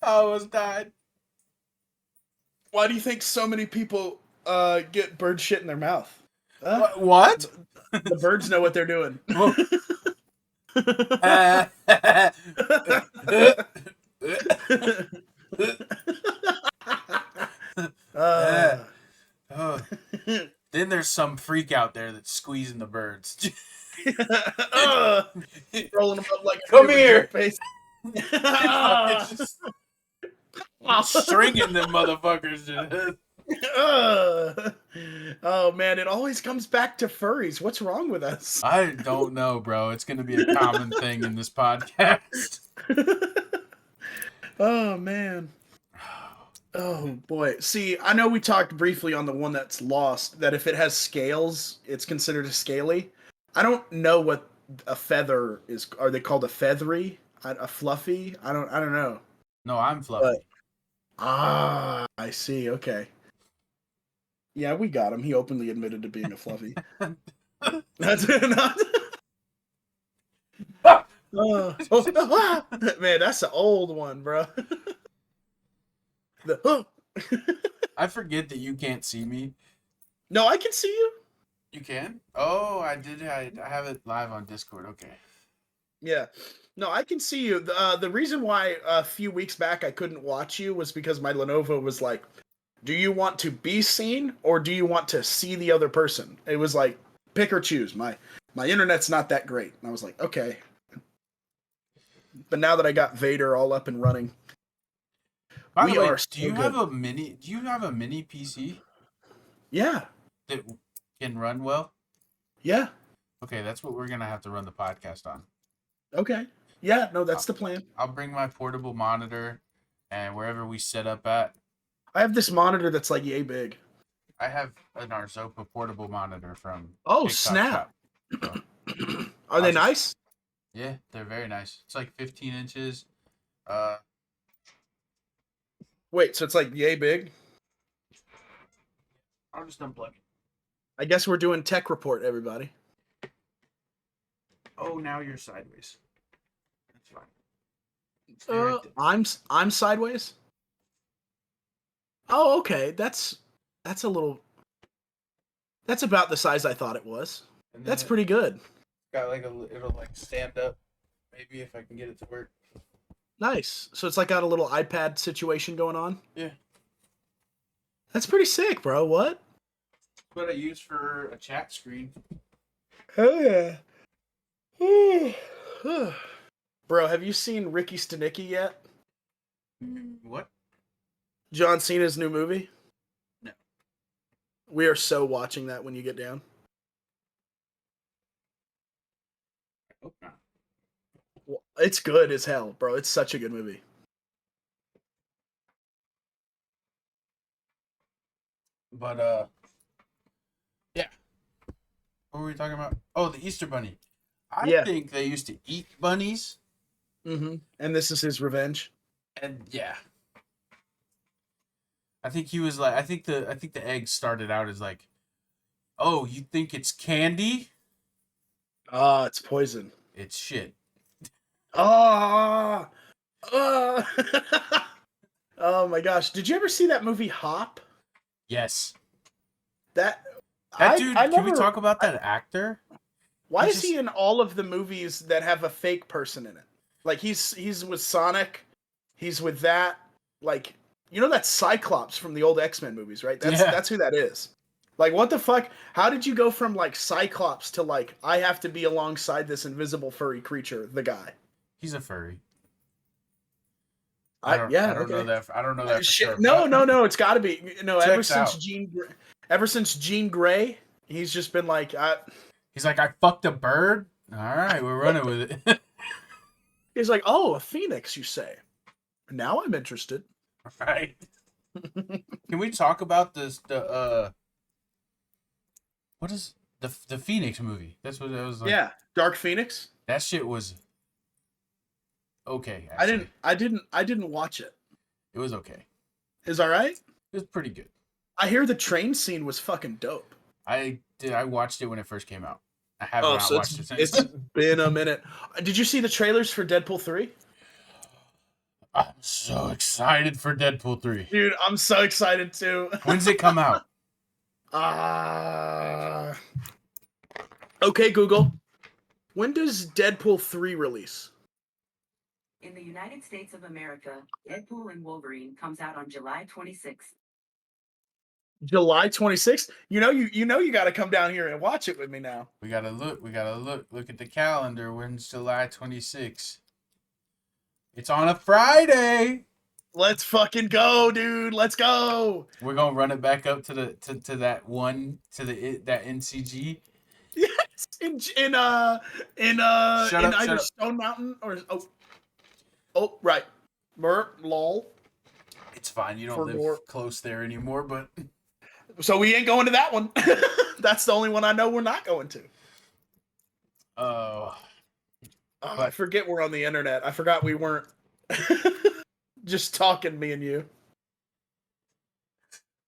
almost died. Why do you think so many people get bird shit in their mouth? What? The birds know what they're doing. Then there's some freak out there that's squeezing the birds. Rolling them up like come here. Face. Stringing them motherfuckers. Oh man, it always comes back to furries. What's wrong with us? I don't know, bro. It's gonna be a common thing in this podcast. Oh man. Oh boy. See, I know we talked briefly on the one that's lost, that if it has scales, it's considered a scaly. I don't know what a feather is. Are they called a feathery? A fluffy? I don't know. No, I'm fluffy. I see. Okay. Yeah, we got him. He openly admitted to being a fluffy. That's not. Man, that's an old one, bro. I forget that you can't see me. No, I can see you. You can? Oh, I did. I have it live on Discord. Okay. Yeah. No, I can see you. The reason why a few weeks back I couldn't watch you was because my Lenovo was like, do you want to be seen or do you want to see the other person? It was like, pick or choose. My internet's not that great. And I was like, okay. But now that I got Vader all up and running, by we the way, are do you so have good. a mini? Do you have a mini PC Yeah. that can run well? Yeah. Okay, that's what we're gonna have to run the podcast on. Okay. Yeah. No, that's the plan. I'll bring my portable monitor, and wherever we set up at, I have this monitor that's like yay big. I have an Arzopa portable monitor from Oh, TikTok snap. Shop. So Are they nice? Yeah, they're very nice. It's like 15 inches. Wait, so it's like yay big? I'll just unplug it. I guess we're doing tech report, everybody. Oh, now you're sideways. That's fine. I'm sideways. Oh, okay. That's a little. That's about the size I thought it was. That's pretty good. Got like it'll like stand up. Maybe if I can get it to work. Nice. So it's like got a little iPad situation going on. Yeah. That's pretty sick, bro. What? What I use for a chat screen. Oh yeah. Bro, have you seen Ricky Stenicki yet? What? John Cena's new movie? No. We are so watching that when you get down. I hope not. Well, it's good as hell, bro. It's such a good movie. But yeah. What were we talking about? Oh, the Easter Bunny. I think they used to eat bunnies. Mm-hmm. And this is his revenge. And yeah. I think he was like I think the egg started out as like, oh, you think it's candy? It's poison. It's shit. Oh my gosh. Did you ever see that movie Hop? Yes. That dude, can we talk about that actor? Why is he in all of the movies that have a fake person in it? Like he's with Sonic, he's with that, like, you know, that's Cyclops from the old X-Men movies, right? That's who that is. Like, what the fuck? How did you go from like Cyclops to like I have to be alongside this invisible furry creature, the guy? He's a furry. I don't know that. I don't know that for sure. No. It's got to be. No, ever since Jean Grey, he's just been like. He's like, I fucked a bird. All right, we're running with it. He's like, oh, a phoenix, you say? Now I'm interested. Right. Can we talk about this? What is the Phoenix movie? That's what it was like. Yeah, Dark Phoenix. That shit was okay. Actually. I didn't watch it. It was okay. Is all right? It was pretty good. I hear the train scene was fucking dope. I watched it when it first came out. I have not watched it since. It's been a minute. Did you see the trailers for Deadpool 3? I'm so excited for Deadpool 3. Dude, I'm so excited too. When's it come out? Okay, Google. When does Deadpool 3 release? In the United States of America, Deadpool and Wolverine comes out on July 26th. July 26th? You got to come down here and watch it with me now. We got to look at the calendar. When's July 26th? It's on a Friday. Let's fucking go, dude. Let's go. We're going to run it back up to that NCG. Yes. In either Stone Mountain or right. Lol. It's fine. You don't live close there anymore, but so we ain't going to that one. That's the only one I know we're not going to. I forget we're on the internet. I forgot we weren't just talking, me and you.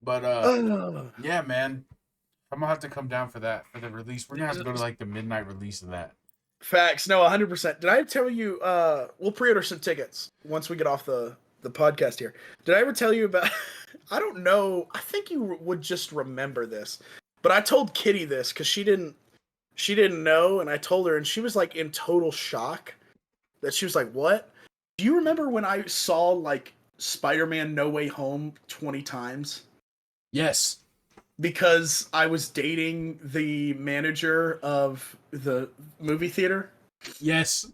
But yeah, man, I'm gonna have to come down for that for the release. We're gonna have to go to like the midnight release of that. Facts. No, 100%. Did I tell you? We'll pre-order some tickets once we get off the podcast here. Did I ever tell you about? I don't know. I think you would just remember this, but I told Kitty this because she didn't know, and I told her, and she was like in total shock. That she was like, "What? Do you remember when I saw like Spider-Man: No Way Home 20 times?" Yes. Because I was dating the manager of the movie theater. Yes.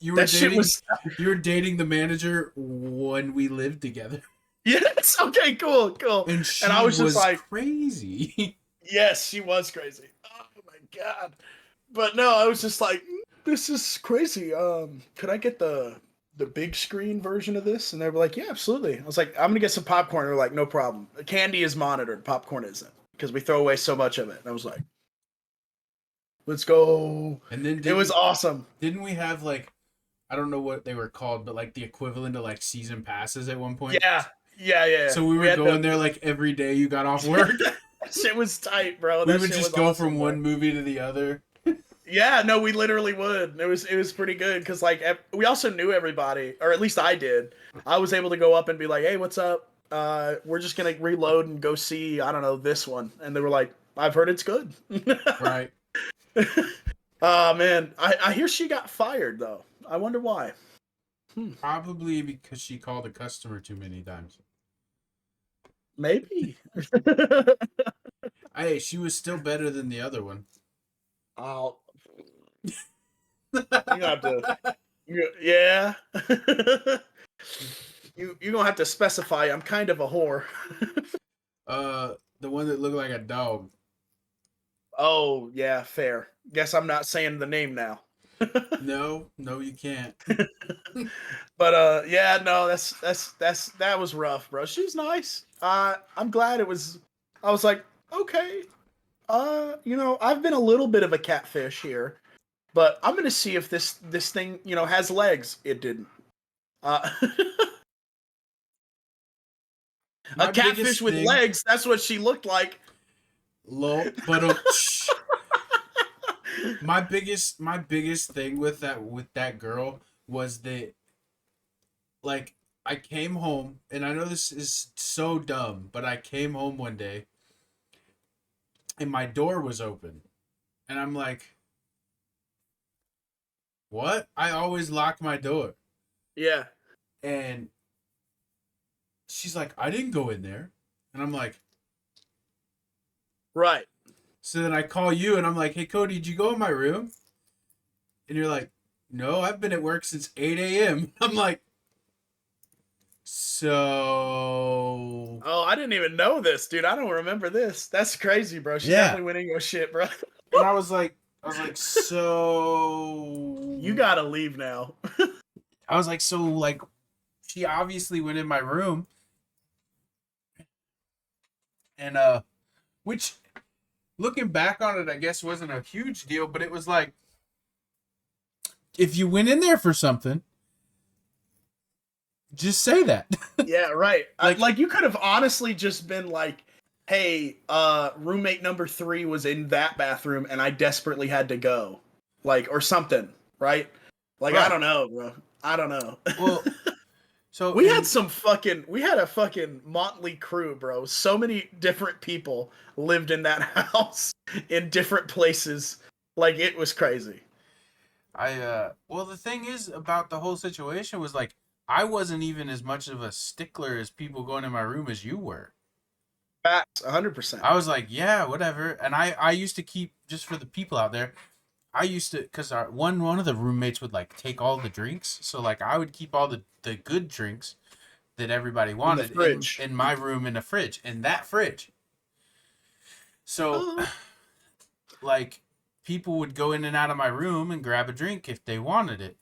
You were dating the manager when we lived together. Yes. Okay, cool. And I was just like crazy. Yes, she was crazy. Oh my god. But no, I was just like, this is crazy. Could I get the big screen version of this? And they were like, yeah, absolutely. I was like, I'm gonna get some popcorn. They're like, no problem. Candy is monitored, popcorn isn't, because we throw away so much of it. And I was like, let's go. And then it was awesome. Didn't we have like, I don't know what they were called, but like the equivalent of like season passes at one point? Yeah. So we were going there like every day you got off work. Shit was tight, bro. We would just go from one movie to the other. Yeah, no, we literally would. It was pretty good because like we also knew everybody, or at least I did. I was able to go up and be like, "Hey, what's up? We're just gonna reload and go see, I don't know, this one." And they were like, "I've heard it's good." Right. Oh man, I hear she got fired though. I wonder why. Probably because she called a customer too many times. Maybe. Hey, she was still better than the other one. Oh. You have to. Yeah. You're gonna have to specify. I'm kind of a whore. The one that looked like a dog. Oh yeah, fair. Guess I'm not saying the name now. No, you can't. But yeah, no, that was rough, bro. She's nice. I'm glad it was. I was like, okay. I've been a little bit of a catfish here, but I'm gonna see if this thing, has legs. It didn't. A catfish with legs. That's what she looked like. Low, but my biggest thing with that girl was that, like, I came home, and I know this is so dumb, but I came home one day and my door was open. And I'm like, what? I always lock my door. Yeah. And she's like, I didn't go in there. And I'm like, right. So then I call you and I'm like, hey, Cody, did you go in my room? And you're like, no, I've been at work since 8 a.m. I'm like, so... Oh, I didn't even know this, dude. I don't remember this. That's crazy, bro. She definitely went in your shit, bro. And I was like, so... You gotta leave now. I was like, so, like, she obviously went in my room. And, which, looking back on it, I guess wasn't a huge deal, but it was like, if you went in there for something, just say that. Yeah, right. Like you could have honestly just been like, hey, roommate number 3 was in that bathroom and I desperately had to go. Like, or something, right? Like, right. I don't know, bro. I don't know. Well, so we had a fucking motley crew, bro. So many different people lived in that house in different places. Like, it was crazy. Well, the thing is about the whole situation was like, I wasn't even as much of a stickler as people going in my room as you were. Facts, 100%. I was like, yeah, whatever. And I used to keep, just for the people out there, I used to, because one of the roommates would like take all the drinks. So like I would keep all the good drinks that everybody wanted in my room in the fridge, in that fridge. So like people would go in and out of my room and grab a drink if they wanted it.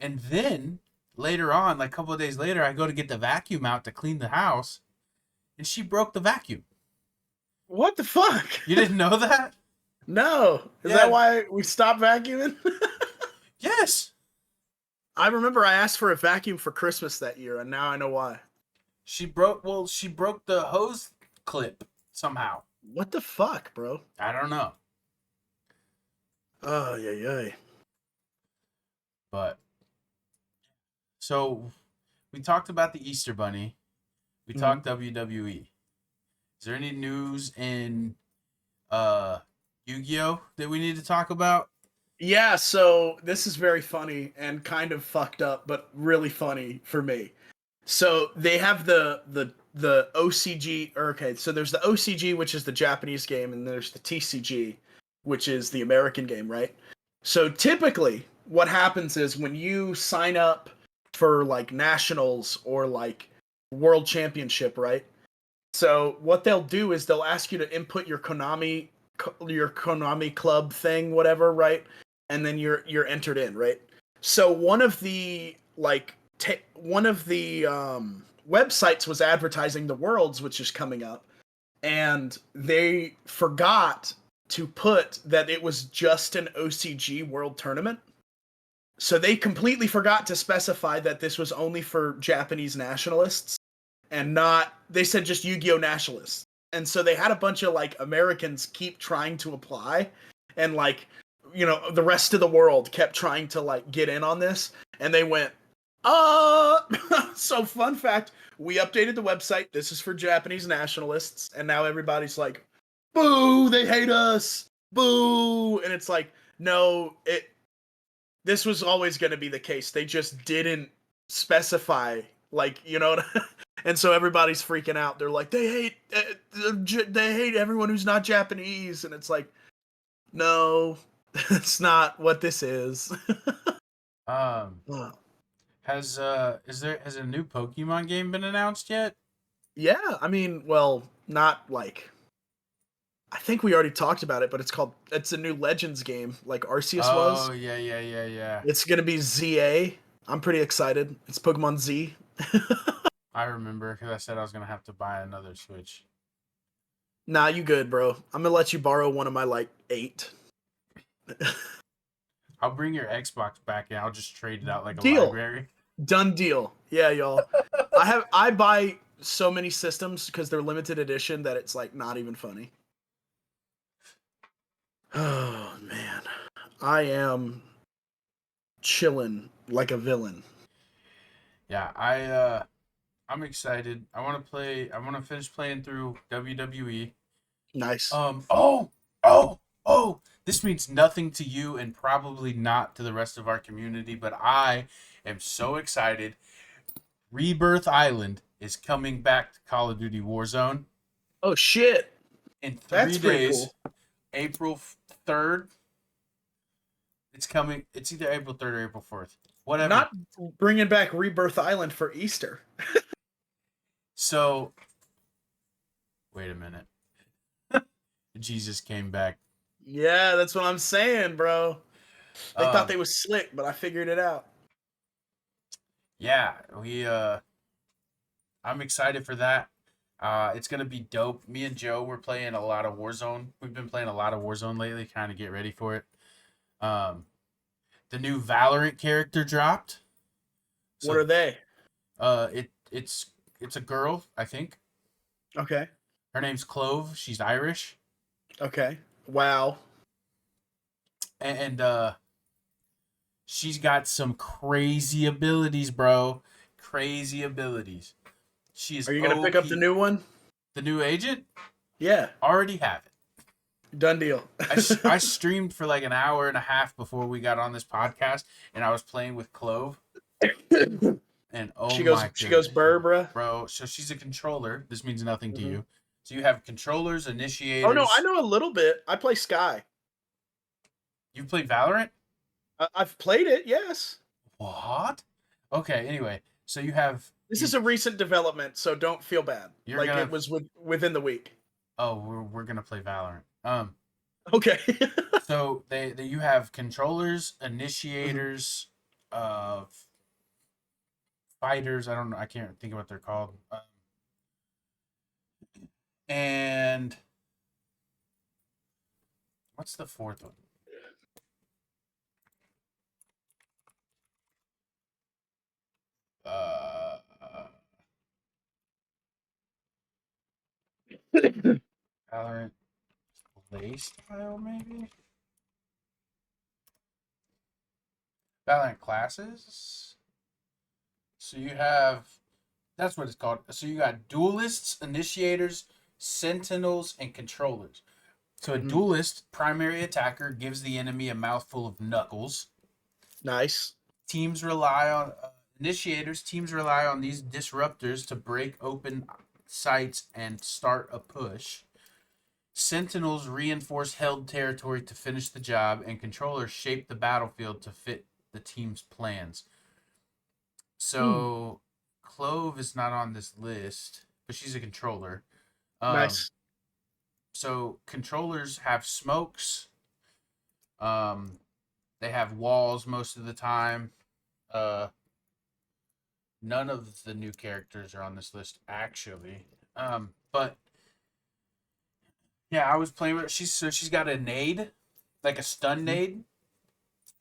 And then later on, like a couple of days later, I go to get the vacuum out to clean the house, and she broke the vacuum. What the fuck? You didn't know that? No. Is that why we stopped vacuuming? Yes. I remember I asked for a vacuum for Christmas that year, and now I know why. She broke the hose clip somehow. What the fuck, bro? I don't know. Oh, yeah. But so we talked about the Easter Bunny. We talked WWE. Is there any news in Yu-Gi-Oh that we need to talk about? Yeah, so this is very funny and kind of fucked up, but really funny for me. So they have the OCG. Okay, so there's the OCG, which is the Japanese game, and there's the TCG, which is the American game, right? So typically, what happens is when you sign up for like nationals or like world championship, right? So what they'll do is they'll ask you to input your Konami club thing, whatever, right? And then you're entered in, right? So one of the websites was advertising the Worlds, which is coming up, and they forgot to put that it was just an OCG World Tournament. So they completely forgot to specify that this was only for Japanese nationalists and not, they said just Yu-Gi-Oh! Nationalists. And so they had a bunch of like Americans keep trying to apply, and like, you know, the rest of the world kept trying to like get in on this, and they went, so fun fact, we updated the website. This is for Japanese nationalists, and now everybody's like, boo, they hate us. Boo. And it's like, no, this was always going to be the case. They just didn't specify, like, you know. And so everybody's freaking out. They're like, they hate everyone who's not Japanese, and it's like, no, that's not what this is. Has a new Pokemon game been announced yet? Yeah, I mean, well, not like, I think we already talked about it, but it's a new Legends game, like Arceus was. Oh, yeah. It's gonna be ZA. I'm pretty excited. It's Pokemon Z. I remember because I said I was gonna have to buy another Switch. Nah, you good, bro. I'm gonna let you borrow one of my like 8. I'll bring your Xbox back and I'll just trade it out like a Deal. library. Done deal. Yeah, y'all. I buy so many systems because they're limited edition that it's like not even funny. Oh man, I am chilling like a villain. Yeah, I'm excited. I want to finish playing through WWE. Nice. This means nothing to you and probably not to the rest of our community, but I am so excited. Rebirth Island is coming back to Call of Duty Warzone. Oh shit! In 3 days, cool. April 3rd. It's coming. It's either April 3rd or April 4th. Whatever. Not bringing back Rebirth Island for Easter. So, wait a minute. Jesus came back. Yeah, that's what I'm saying, bro. They thought they was slick, but I figured it out. Yeah, I'm excited for that. It's gonna be dope. Me and Joe were playing a lot of Warzone. We've been playing a lot of Warzone lately, kind of get ready for it. The new Valorant character dropped. So, what are they? It's a girl, I think. Okay. Her name's Clove. She's Irish. Okay. Wow. And she's got some crazy abilities, bro. Crazy abilities. She is. Are you gonna pick up the new one? The new agent? Yeah. Already have it. Done deal. I streamed for like an hour and a half before we got on this podcast, and I was playing with Clove. And she goes Burbra. Bro, so she's a controller. This means nothing to you. So you have controllers, initiators. Oh no, I know a little bit. I play Sky. You've played Valorant? I've played it, yes. What? Okay, anyway. So you have... This is a recent development, so don't feel bad. It was within the week. Oh, we're going to play Valorant. Okay. So you have controllers, initiators, fighters. I don't know. I can't think of what they're called. And what's the fourth one? play style, maybe? Valorant classes. So you have, that's what it's called. So you got duelists, initiators, sentinels, and controllers. So a duelist, primary attacker, gives the enemy a mouthful of knuckles. Nice. Teams rely on initiators. Teams rely on these disruptors to break open sites and start a push. Sentinels reinforce held territory to finish the job, and controllers shape the battlefield to fit the team's plans. So Clove is not on this list, but she's a controller. Nice. So controllers have smokes. They have walls most of the time. None of the new characters are on this list, actually. But yeah, I was playing with her. She's got a nade, like a stun nade.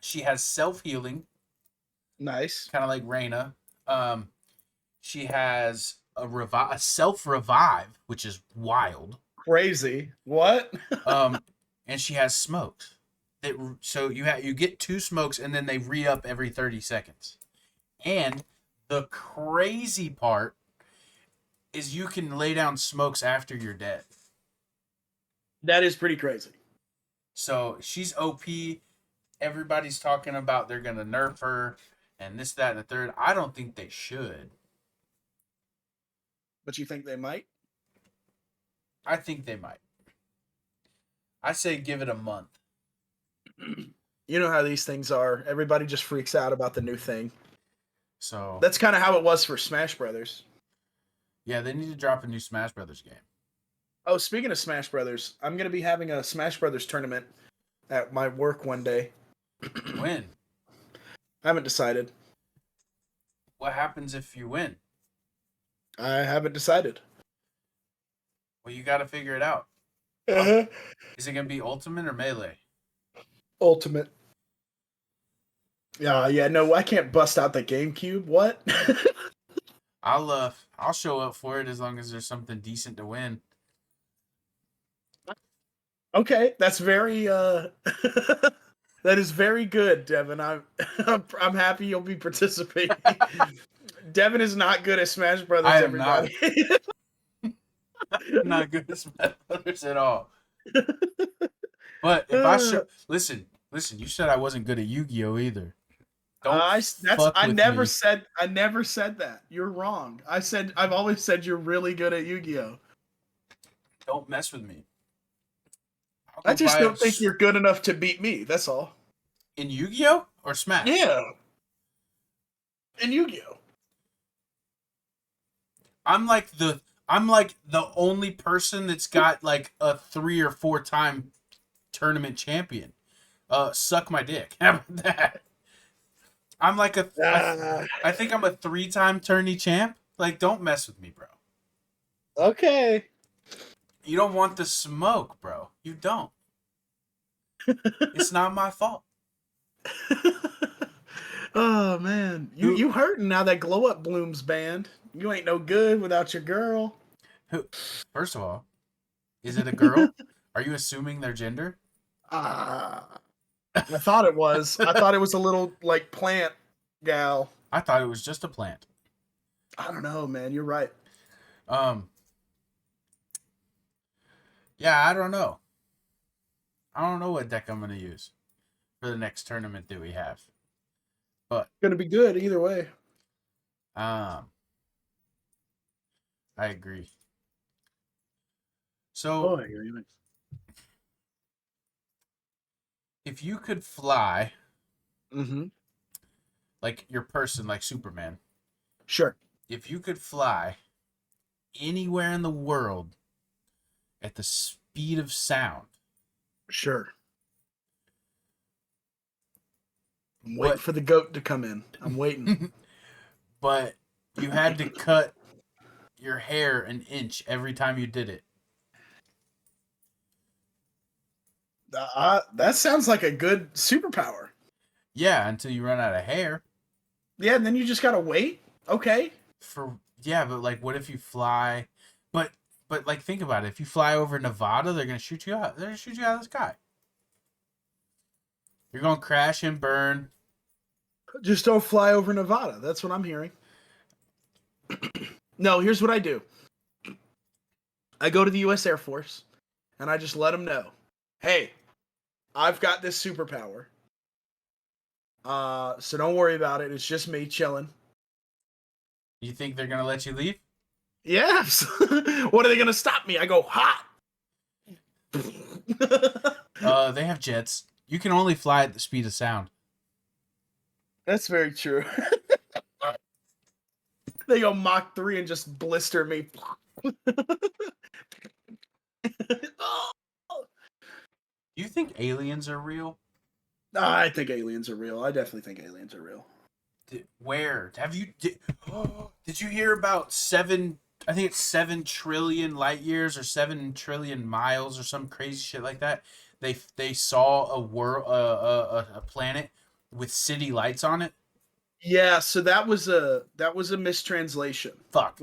She has self-healing. Nice. Kind of like Reyna. She has a self-revive, which is wild. Crazy. What? And she has smokes. So you get 2 smokes, and then they re-up every 30 seconds. And the crazy part is you can lay down smokes after you're dead. That is pretty crazy. So she's OP. Everybody's talking about they're going to nerf her and this, that, and the third. I don't think they should. But you think they might? I think they might. I say give it a month. You know how these things are. Everybody just freaks out about the new thing. So that's kind of how it was for Smash Brothers. Yeah, they need to drop a new Smash Brothers game. Oh, speaking of Smash Brothers, I'm going to be having a Smash Brothers tournament at my work one day. When? I haven't decided. What happens if you win? I haven't decided. Well, you got to figure it out. Uh-huh. Is it going to be Ultimate or Melee? Ultimate. Yeah, no, I can't bust out the GameCube. What? I'll show up for it as long as there's something decent to win. Okay, that's very that is very good, Devin. I'm happy you'll be participating. Devin is not good at Smash Brothers. I am everybody. I'm not good at Smash Brothers at all. But if I listen, you said I wasn't good at Yu-Gi-Oh either. I never said that. You're wrong. I've always said you're really good at Yu-Gi-Oh. Don't mess with me. I just don't think you're good enough to beat me. That's all. In Yu-Gi-Oh or Smash? Yeah. In Yu-Gi-Oh. I'm like the only person that's got like a 3 or 4 time tournament champion. Suck my dick. How about that? I'm like I think I'm a 3-time tourney champ. Like, don't mess with me, bro. Okay. You don't want the smoke, bro. You don't. It's not my fault. Oh man, you hurting now that Glow Up Bloom's banned. You ain't no good without your girl. First of all, is it a girl? Are you assuming their gender? I thought it was. I thought it was a little like plant gal. I thought it was just a plant. I don't know, man. You're right. Yeah, I don't know. I don't know what deck I'm going to use for the next tournament that we have. But it's going to be good either way. I agree. So, if you could fly, like your person, like Superman. Sure. If you could fly anywhere in the world at the speed of sound. Sure. I'm waiting for the goat to come in. I'm waiting. But you had to cut your hair an inch every time you did it. That sounds like a good superpower. Yeah, until you run out of hair. Yeah, and then you just gotta wait. Okay. But like, what if you fly? But But like, think about it. If you fly over Nevada, they're gonna shoot you out. They're gonna shoot you out of the sky. You're gonna crash and burn. Just don't fly over Nevada. That's what I'm hearing. No, here's what I do. I go to the U.S. Air Force, and I just let them know, hey, I've got this superpower. So don't worry about it. It's just me chilling. You think they're gonna let you leave? Yes. What are they gonna stop me? I go hot. They have jets. You can only fly at the speed of sound. That's very true. They go Mach 3 and just blister me. Do you think aliens are real? I think aliens are real. I definitely think aliens are real. Where have you? Did you hear about 7? I think it's 7 trillion light years or 7 trillion miles or some crazy shit like that. They saw a planet with city lights on it. Yeah, so that was a mistranslation. Fuck.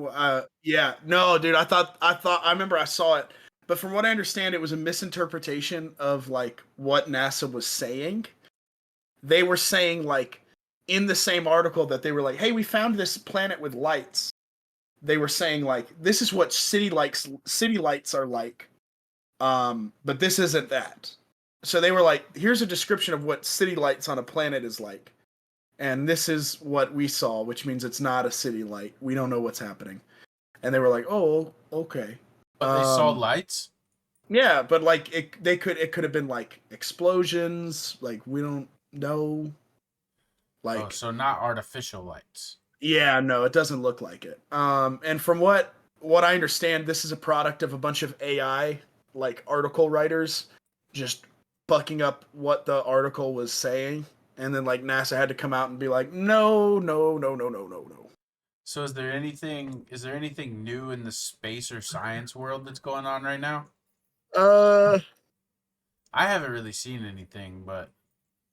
Yeah, no, dude. I remember I saw it, but from what I understand, it was a misinterpretation of like what NASA was saying. They were saying like in the same article that they were like, "Hey, we found this planet with lights." They were saying like, "This is what city lights are like," but this isn't that. So they were like, "Here's a description of what city lights on a planet is like." And this is what we saw, which means it's not a city light. We don't know what's happening. And they were like, "Oh, okay." But they saw lights? Yeah, but like it could have been like explosions, like we don't know. Like so not artificial lights. Yeah, no, it doesn't look like it. And from what I understand, this is a product of a bunch of AI like article writers just bucking up what the article was saying. And then like NASA had to come out and be like, no. So is there anything new in the space or science world that's going on right now? I haven't really seen anything, but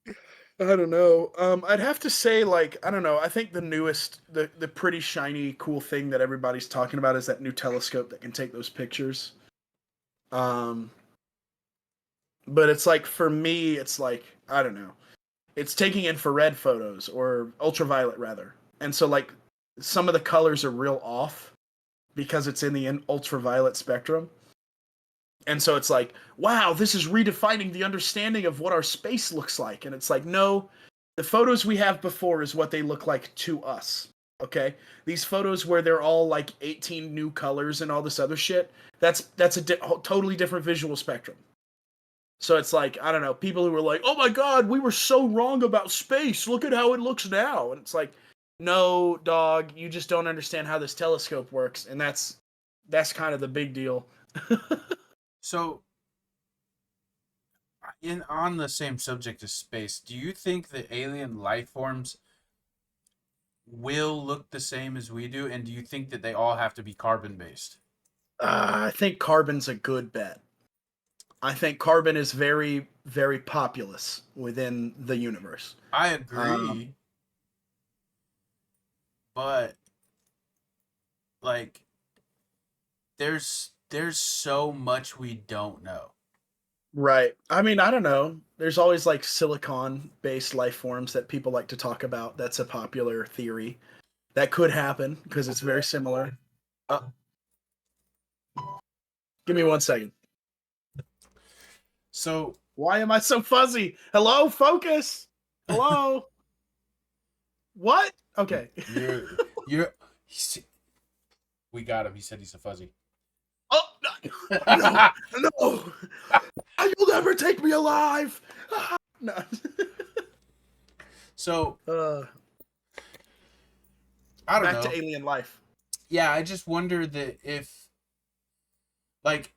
I don't know. I'd have to say like, I don't know. I think the newest the pretty shiny cool thing that everybody's talking about is that new telescope that can take those pictures. But it's like for me it's like, I don't know. It's taking infrared photos or ultraviolet rather. And so like some of the colors are real off because it's in the ultraviolet spectrum. And so it's like, wow, this is redefining the understanding of what our space looks like. And it's like, no, the photos we have before is what they look like to us. Okay? These photos where they're all like 18 new colors and all this other shit, that's a totally different visual spectrum. So it's like, I don't know, people who were like, oh my God, we were so wrong about space. Look at how it looks now. And it's like, no, dog, you just don't understand how this telescope works. And that's kind of the big deal. So, on the same subject as space, do you think that alien life forms will look the same as we do? And do you think that they all have to be carbon-based? I think carbon's a good bet. I think carbon is very, very populous within the universe. I agree. But, like, there's so much we don't know. Right. I mean, I don't know. There's always like silicon-based life forms that people like to talk about. That's a popular theory. That could happen because it's very similar. Give me 1 second. So why am I so fuzzy? Hello, focus. Hello. What? Okay. We got him. He said he's so fuzzy. Oh no! No! You'll never take me alive. No. So I don't know. Back to alien life. Yeah, I just wonder that if, like,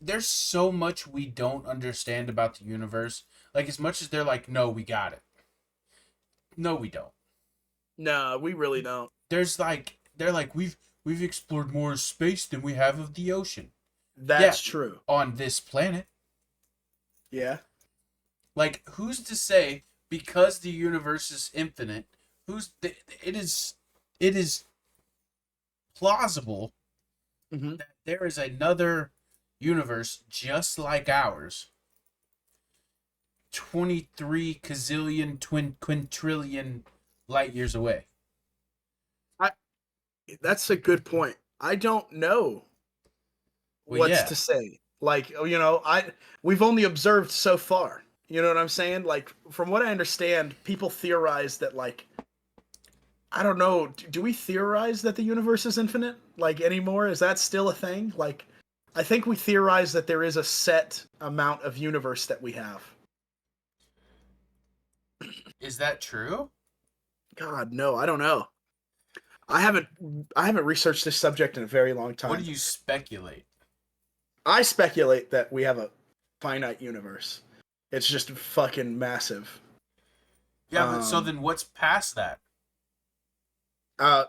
there's so much we don't understand about the universe. Like, as much as they're like, no, we got it. No, we don't. No, we really don't. They're like, we've explored more space than we have of the ocean. That's true. On this planet. Yeah. Like, who's to say, because the universe is infinite, it is plausible Mm-hmm. that there is another universe just like ours, 23 gazillion quintillion light years away. That's a good point. I don't know Well, what's yeah. to say. Like, we've only observed so far. You know what I'm saying? Like, from what I understand, people theorize that, like, I don't know, do we theorize that the universe is infinite, like, anymore? Is that still a thing? Like, I think we theorize that there is a set amount of universe that we have. Is that true? God, no, I don't know. I haven't researched this subject in a very long What time. do you speculate? I speculate that we have a finite universe. It's just fucking massive. Yeah, but so then what's past that?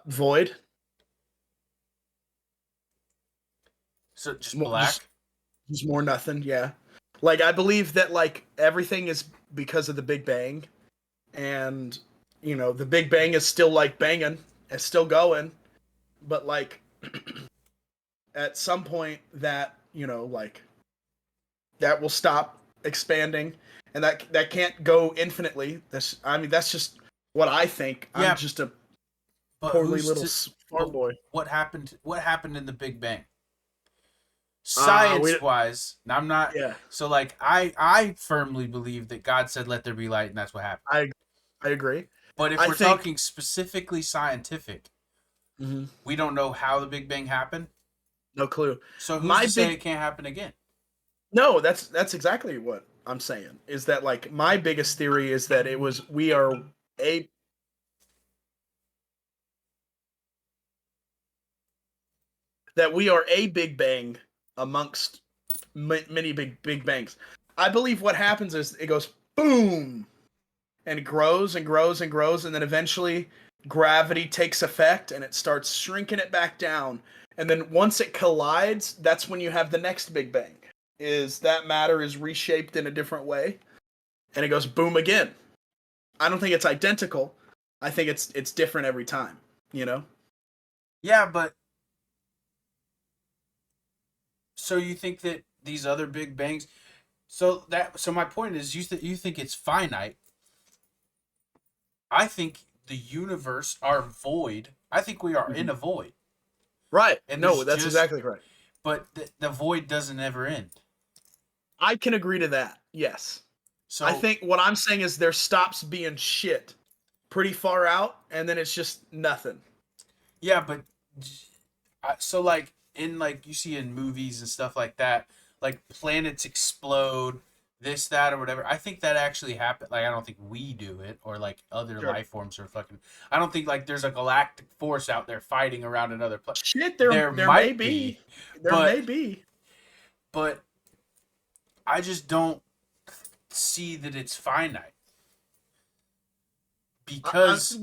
Void. So just black? Just more nothing, yeah. Like, I believe that, like, everything is because of the Big Bang. And, the Big Bang is still, like, banging. It's still going. But, like, at some point that, like, that will stop expanding. And that can't go infinitely. That's just what I think. Yeah, I'm just a but poorly little farm boy. What happened? What happened in the Big Bang? Uh, we, Science-wise, I'm not. yeah, So, like, I firmly believe that God said, "Let there be light," and that's what happened. I agree. But if I we're think. talking specifically scientific, Mm-hmm. we don't know how the Big Bang happened. No clue. So who's to say it can't happen again? No, that's exactly what I'm saying. Is that, like, my biggest theory is that we are a Big Bang amongst many big bangs. I believe what happens is it goes boom and it grows and grows and grows, and then eventually gravity takes effect and it starts shrinking it back down. And then once it collides, that's when you have the next Big Bang. Is that matter is reshaped in a different way, and it goes boom again. I don't think it's identical. I think it's different every time. Yeah, but so you think that these other Big Bangs? So my point is, you think it's finite. I think the universe, our void. I think we are in a void. Right. And No, that's exactly right. But the void doesn't ever end. I can agree to that. Yes. So I think what I'm saying is there stops being shit pretty far out, and then it's just nothing. yeah, but so like in like you see in movies and stuff like that, like planets explode, this that or whatever. I think that actually happened. Like I don't think we do it or like other Sure. life forms are fucking. I don't think like there's a galactic force out there fighting around another planet. Shit, There there may might be. There but may be. but I just don't see that it's finite because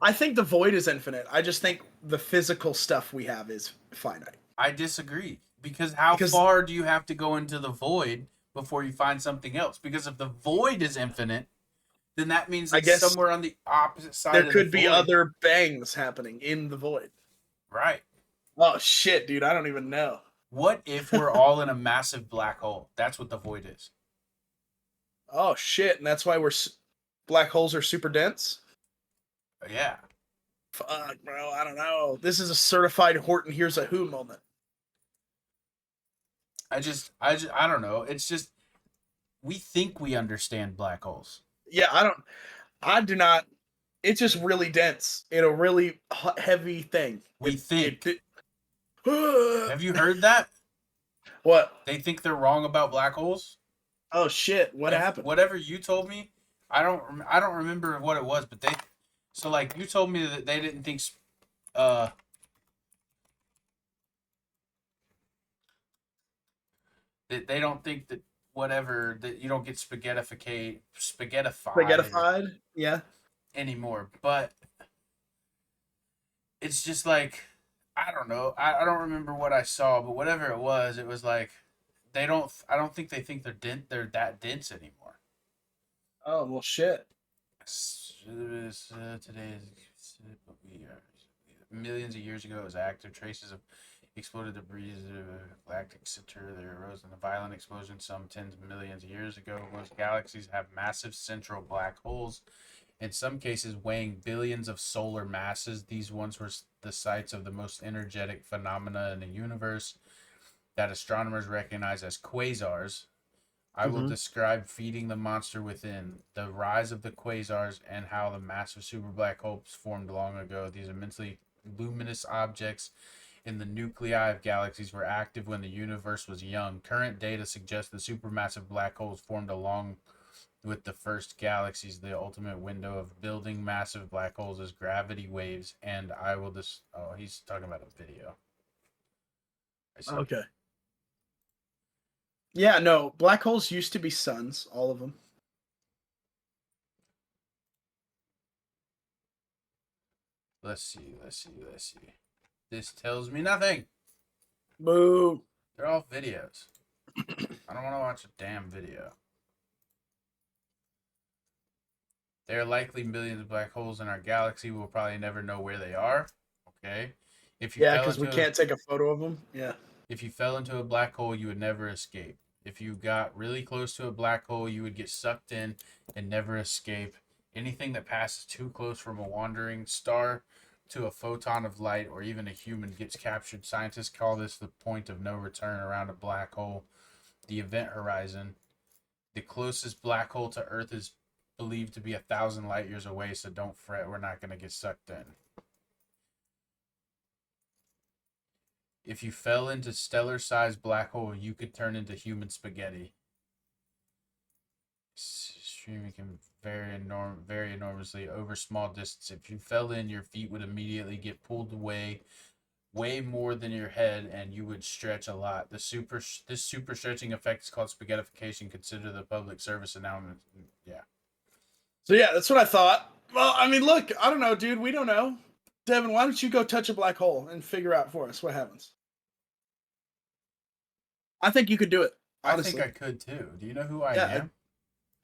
I think the void is infinite. I just think the physical stuff we have is finite. I disagree. Because how far do you have to go into the void before you find something else? Because if the void is infinite, then that means I it's guess somewhere on the opposite side there of could the be void. other bangs happening in the void. Right. Oh shit, dude, I don't even know. What if we're all in a massive black hole? That's what the void is. Oh shit, and that's why black holes are super dense? Yeah. Fuck, bro, I don't know. This is a certified Horton Here's a Who moment. I don't know. It's just we think we understand black holes. Yeah, I do not. It's just really dense in a really heavy thing. We think. Have you heard that? What? They think they're wrong about black holes? Oh shit! What happened? Whatever you told me, I don't remember what it was, but so like you told me that they didn't think that they don't think that whatever that you don't get spaghettified Yeah. anymore, but it's just like I don't know. I don't remember what I saw, but whatever it was like I don't think they think they're that dense anymore. Oh well, shit. Today is millions of years ago, it was active traces of exploded debris of the galactic center. There arose in a violent explosion some tens of millions of years ago. Most galaxies have massive central black holes, in some cases weighing billions of solar masses. These ones were the sites of the most energetic phenomena in the universe that astronomers recognize as quasars. I will describe feeding the monster within, the rise of the quasars, and how the massive super black holes formed long ago. These immensely luminous objects in the nuclei of galaxies were active when the universe was young. Current data suggests the supermassive black holes formed along with the first galaxies. The ultimate window of building massive black holes is gravity waves, and I will just. Oh, he's talking about a video. I see. Okay. Yeah, no, black holes used to be suns, all of them. Let's see. This tells me nothing. Boo. They're all videos. I don't want to watch a damn video. There are likely millions of black holes in our galaxy. We'll probably never know where they are. Okay. Yeah, because we can't take a photo of them. Yeah. If you fell into a black hole, you would never escape. If you got really close to a black hole, you would get sucked in and never escape. Anything that passes too close from a wandering star to a photon of light or even a human gets captured. Scientists call this the point of no return around a black hole, the event horizon. The closest black hole to Earth is believed to be 1,000 light years away, so don't fret, we're not going to get sucked in. If you fell into stellar-sized black hole, you could turn into human spaghetti. Streaming can vary enormously over small distance. If you fell in, your feet would immediately get pulled away way more than your head, and you would stretch a lot. This super stretching effect is called spaghettification. Consider the public service announcement. Yeah. So yeah, that's what I thought. Well, I mean, look, I don't know, dude. We don't know. Devin, why don't you go touch a black hole and figure out for us what happens? I think you could do it. Honestly. I think I could too. Do you know who I am?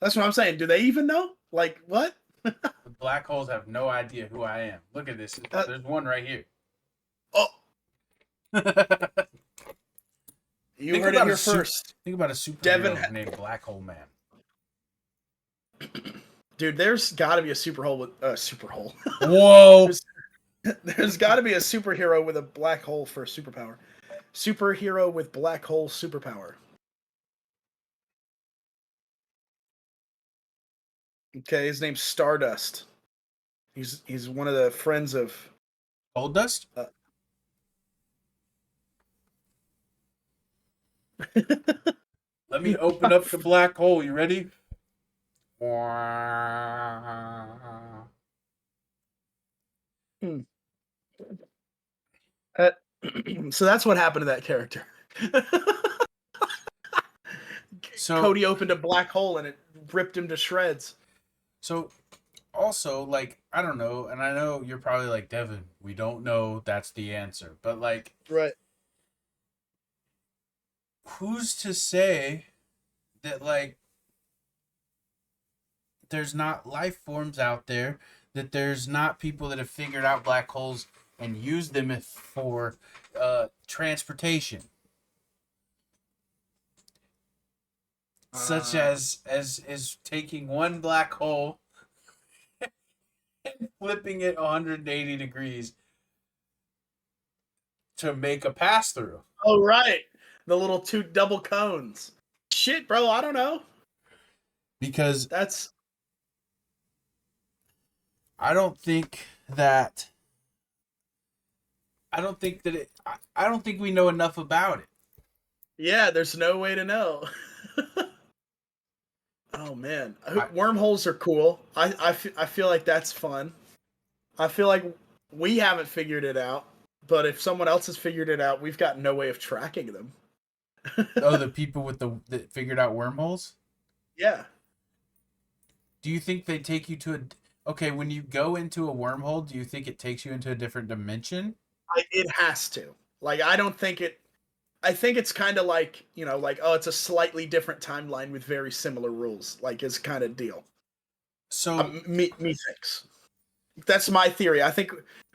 That's what I'm saying. Do they even know? Like, what? The black holes have no idea who I am. Look at this. There's one right here. Oh. You heard it here first. Think about a superhero named Black Hole Man. Dude, there's got to be a superhole with superhole. Whoa! there's got to be a superhero with a black hole for a superpower. Superhero with black hole superpower. Okay, his name's Stardust. He's one of the friends of Goldust. Let me open up the black hole. You ready? So that's what happened to that character. So Cody opened a black hole and it ripped him to shreds. So also, like, I don't know, and I know you're probably like, Devin, we don't know that's the answer. But like, right. Who's to say that, like, there's not life forms out there, that there's not people that have figured out black holes and used them for transportation, such as taking one black hole and flipping it 180 degrees to make a pass through. Oh, right. The little two double cones. Shit, bro, I don't know. Because I don't think we know enough about it. Yeah, there's no way to know. Oh man, wormholes are cool. I feel like that's fun. I feel like we haven't figured it out, but if someone else has figured it out, we've got no way of tracking them. Oh, the people that figured out wormholes? Yeah. Do you think they take you to okay, when you go into a wormhole, do you think it takes you into a different dimension? It has to. Like, I don't think it... I think it's kind of like, you know, like, oh, it's a slightly different timeline with very similar rules. Like, it's kind of deal. So... me thinks. That's my theory. I think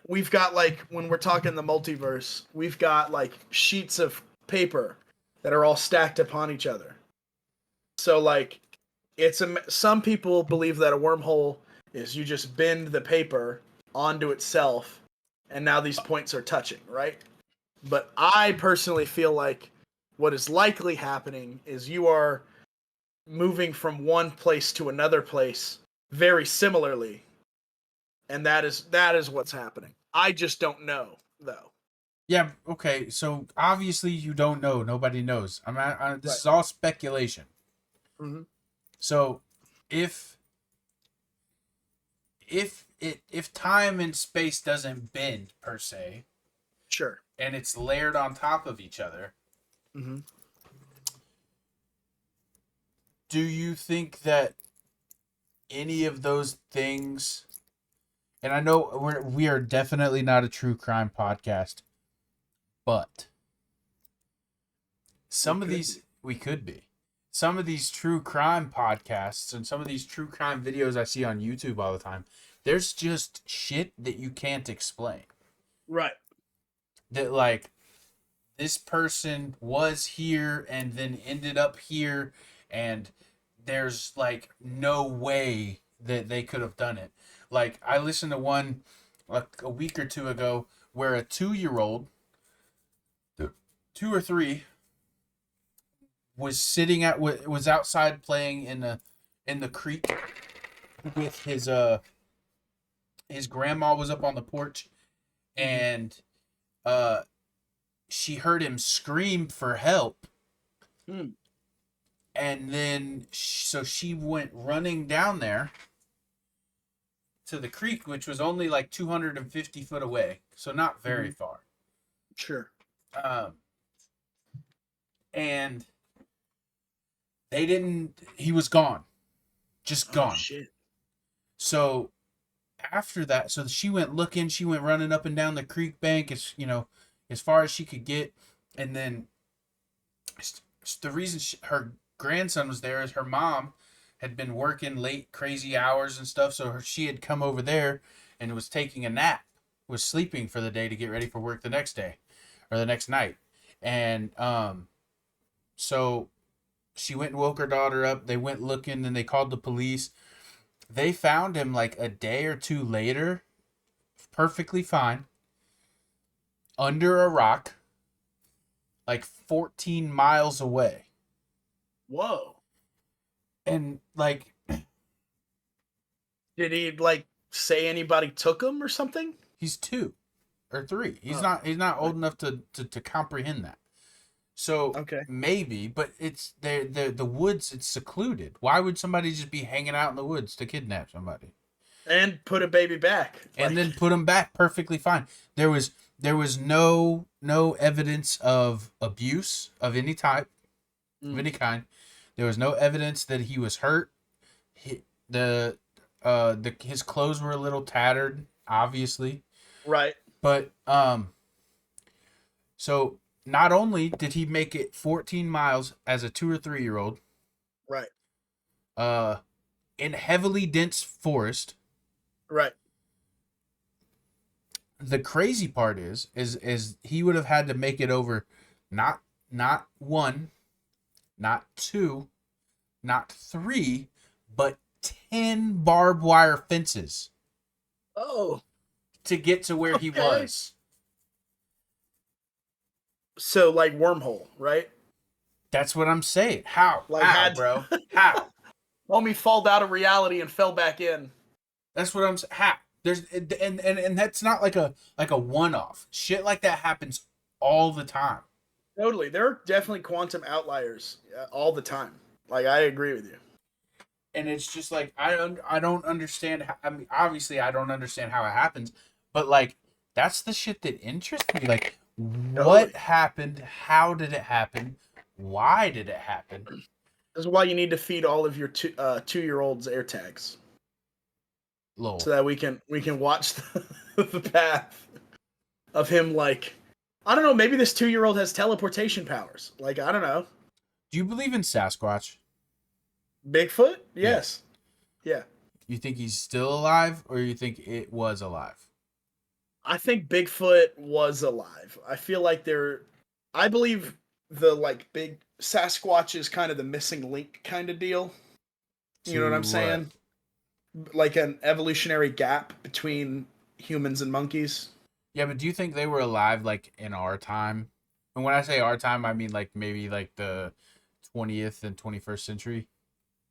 we've got like when we're talking the multiverse, we've got like sheets of paper that are all stacked upon each other. So like some people believe that a wormhole is you just bend the paper onto itself and now these points are touching, right? But I personally feel like what is likely happening is you are moving from one place to another place very similarly, and that is what's happening. I just don't know though. Yeah. Okay. So obviously you don't know. Nobody knows. This Right. is all speculation. Mm-hmm. So, if time and space doesn't bend per se, Sure. and it's layered on top of each other, Mm-hmm. do you think that any of those things? And I know we are definitely not a true crime podcast, but we could be. Some of these true crime podcasts and some of these true crime videos I see on YouTube all the time, there's just shit that you can't explain. Right. That like this person was here and then ended up here, and there's like no way that they could have done it. Like I listened to one like a week or two ago where a 2-year-old, 2 or 3, was outside playing in the creek with his grandma was up on the porch, and she heard him scream for help. Mm. And then so she went running down there to the creek, which was only like 250 foot away, so not very far. Sure. And he was gone. Just gone. Oh, shit. So after that, so she went running up and down the creek bank as far as she could get. And then the reason her grandson was there is her mom had been working late, crazy hours and stuff. So she had come over there and was taking a nap, was sleeping for the day to get ready for work the next day or the next night. And so she went and woke her daughter up. They went looking and they called the police. They found him like a day or two later, perfectly fine, under a rock, like 14 miles away. Whoa. And like, did he like say anybody took him or something? He's 2 or 3. He's not old enough to comprehend that. So okay. Maybe, but it's the woods. It's secluded. Why would somebody just be hanging out in the woods to kidnap somebody? And put a baby back. And then put him back perfectly fine. There was no evidence of abuse of any type, of any kind. There was no evidence that he was hurt. His clothes were a little tattered, obviously. Right. But so not only did he make it 14 miles as a 2 or 3-year-old, right, in heavily dense forest, right. The crazy part is he would have had to make it over not 1, not 2, not 3, but 10 barbed wire fences. Oh. To get to where he was. So like wormhole, right? That's what I'm saying. How? Like how, bro? How? Homie fall out of reality and fell back in. That's what I'm saying. How? There's and that's not like a one-off. Shit like that happens all the time. Totally. There are definitely quantum outliers all the time. Like I agree with you. And it's just like I don't understand how, I mean obviously I don't understand how it happens, but like that's the shit that interests me. Like what happened? How did it happen? Why did it happen? This is why you need to feed all of your 2-year-olds air tags. Lol. So that we can watch the path of him. Like I don't know, maybe this 2-year-old has teleportation powers. Like I don't know. Do you believe in Sasquatch? Bigfoot? Yes. Yeah. You think he's still alive, or you think it was alive? I think Bigfoot was alive. I feel like I believe the like big Sasquatch is kind of the missing link kind of deal. You know what I'm To what? saying? Like an evolutionary gap between humans and monkeys. Yeah, but do you think they were alive like in our time? And when I say our time, I mean like maybe like the 20th and 21st century,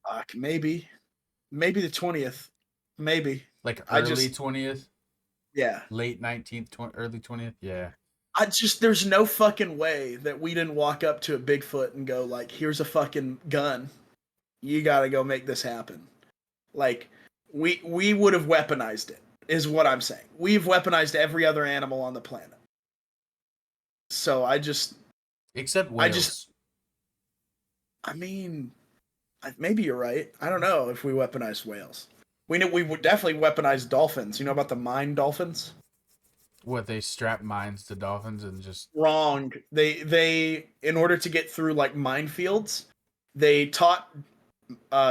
Fuck, maybe the 20th, maybe. like I early just 20th, yeah. late 19th, early 20th. Yeah. There's no fucking way that we didn't walk up to a Bigfoot and go like, "Here's a fucking gun. You got to go make this happen." Like we would have weaponized it. Is what I'm saying. We've weaponized every other animal on the planet. So Except whales. I mean, maybe you're right. I don't know if we weaponized whales. We would definitely weaponize dolphins. You know about the mine dolphins? What, they strap mines to dolphins and just Wrong. They in order to get through like minefields, they taught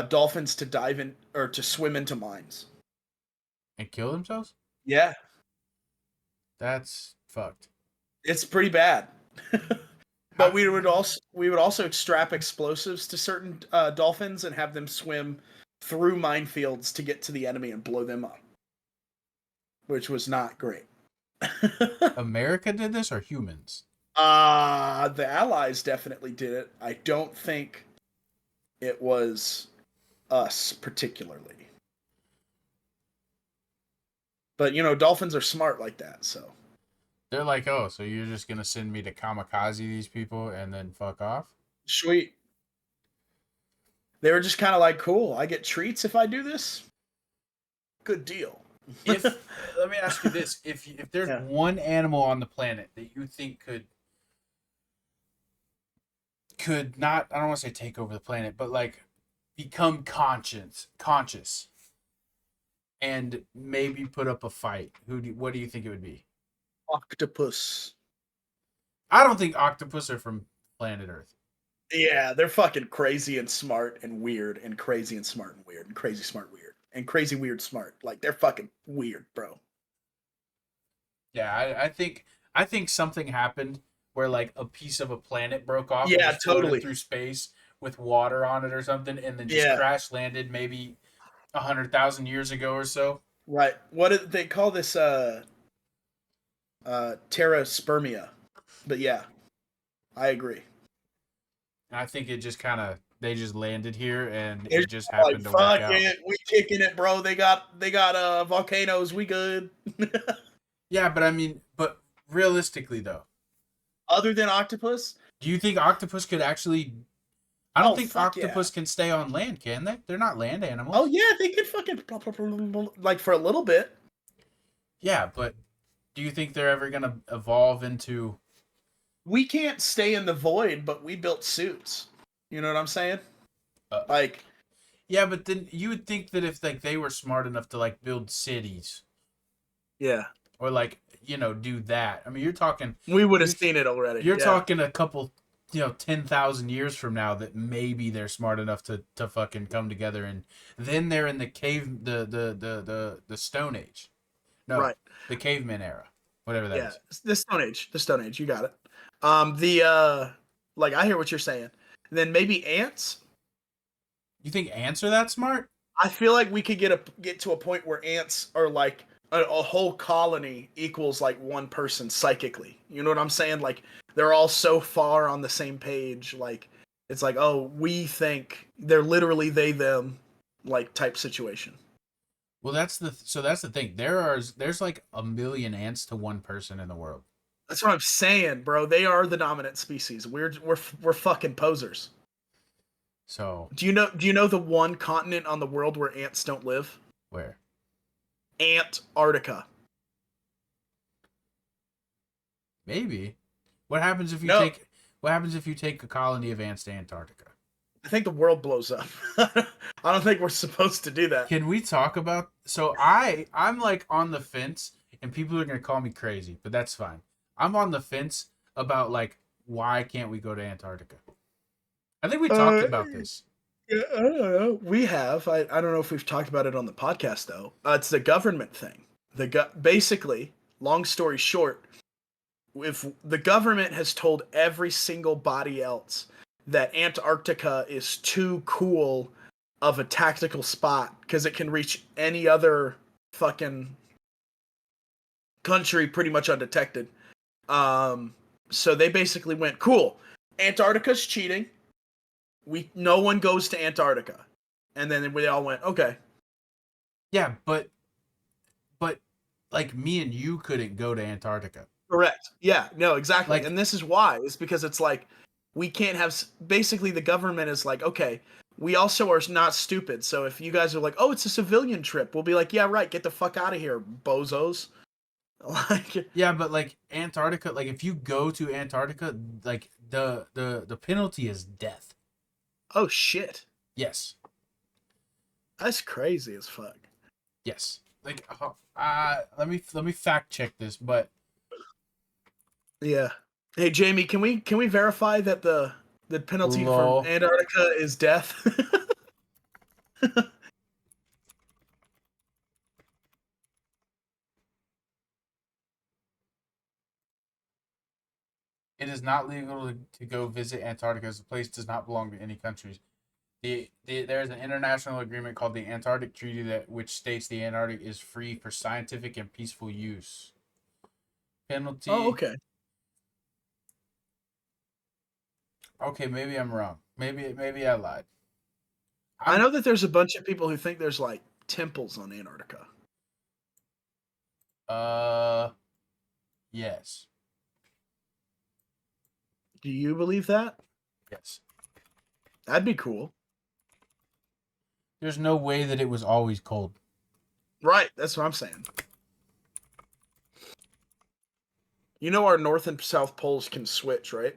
dolphins to dive in or to swim into mines. and kill themselves? Yeah, That's fucked. it's pretty bad. But we would also strap explosives to certain dolphins and have them swim through minefields to get to the enemy and blow them up, which was not great. America did this or humans? The Allies definitely did it. I don't think it was us particularly. But dolphins are smart like that, so They're like, oh, so you're just gonna send me to kamikaze these people and then fuck off? sweet. They were just kind of like, cool. I get treats if I do this. Good deal. If let me ask you this: if there's one animal on the planet that you think could not, I don't want to say take over the planet, but like become conscious and maybe put up a fight, what do you think it would be? Octopus. I don't think octopus are from planet Earth. Yeah, they're fucking crazy and smart and weird and crazy and smart and weird and crazy smart weird and crazy weird smart. Like they're fucking weird, bro. Yeah, I think something happened where like a piece of a planet broke off and Yeah, just floated totally. through space with water on it or something, and then just crash landed maybe 100,000 years ago or so. Right. What did they call this? Terraspermia. But yeah, I agree. And I think it just they just landed here and It's it just happened to work fuck out. it, we kicking it, bro. They got volcanoes. We good. Yeah, but realistically though, Other than octopus, do you think octopus could actually? I don't think fuck octopus can stay on land, can they? They're not land animals. Oh yeah, they could fucking like for a little bit. Yeah, but do you think they're ever gonna evolve into? We can't stay in the void, but we built suits. You know what I'm saying? Like, yeah, but then you would think that if like they were smart enough to like build cities, yeah, or like do that. I mean, you're talking. We would have seen it already. You're talking a couple, 10,000 years from now that maybe they're smart enough to fucking come together, and then they're in the cave, the Stone Age. No, right. The caveman era, whatever that is. The Stone Age. You got it. Like I hear what you're saying. And then maybe ants. You think ants are that smart? I feel like we could get to a point where ants are like a whole colony equals like one person psychically. You know what I'm saying? Like they're all so far on the same page. Like it's like, oh, we think they're literally they them like type situation. Well, that's the thing. There's like 1 million ants to one person in the world. That's what I'm saying, bro. They are the dominant species. We're fucking posers. So do you know the one continent on the world where ants don't live? Where? Antarctica. Maybe. What happens if you take a colony of ants to Antarctica? I think the world blows up. I don't think we're supposed to do that. Can we talk about? So I'm like on the fence, and people are gonna call me crazy, but that's fine. I'm on the fence about like why can't we go to Antarctica? I think we talked about this. Yeah, I don't know. We have. I don't know if we've talked about it on the podcast though. It's the government thing. Basically, long story short, if the government has told every single body else that Antarctica is too cool of a tactical spot because it can reach any other fucking country pretty much undetected. So they basically went, cool, Antarctica's cheating. No one goes to Antarctica. And then we all went, okay. Yeah, but like me and you couldn't go to Antarctica. Correct. Yeah, no, exactly. Like, and this is why. It's because it's like we can't have basically the government is like, okay, we also are not stupid. So if you guys are like, "Oh, it's a civilian trip." We'll be like, "Yeah, right. Get the fuck out of here, bozos." Like yeah, but like Antarctica, like if you go to Antarctica, like the penalty is death. oh shit. Yes. That's crazy as fuck. Yes. Like let me fact check this, but yeah. Hey Jamie, can we verify that the penalty for Antarctica is death? it is not legal to go visit Antarctica as the place does not belong to any countries. There's an international agreement called the Antarctic Treaty which states the Antarctic is free for scientific and peaceful use. Penalty. Oh, okay. Okay, maybe I'm wrong. Maybe I lied. I know that there's a bunch of people who think there's like temples on Antarctica. Yes. Do you believe that? Yes. That'd be cool. There's no way that it was always cold. Right, that's what I'm saying. You know our north and south poles can switch, right?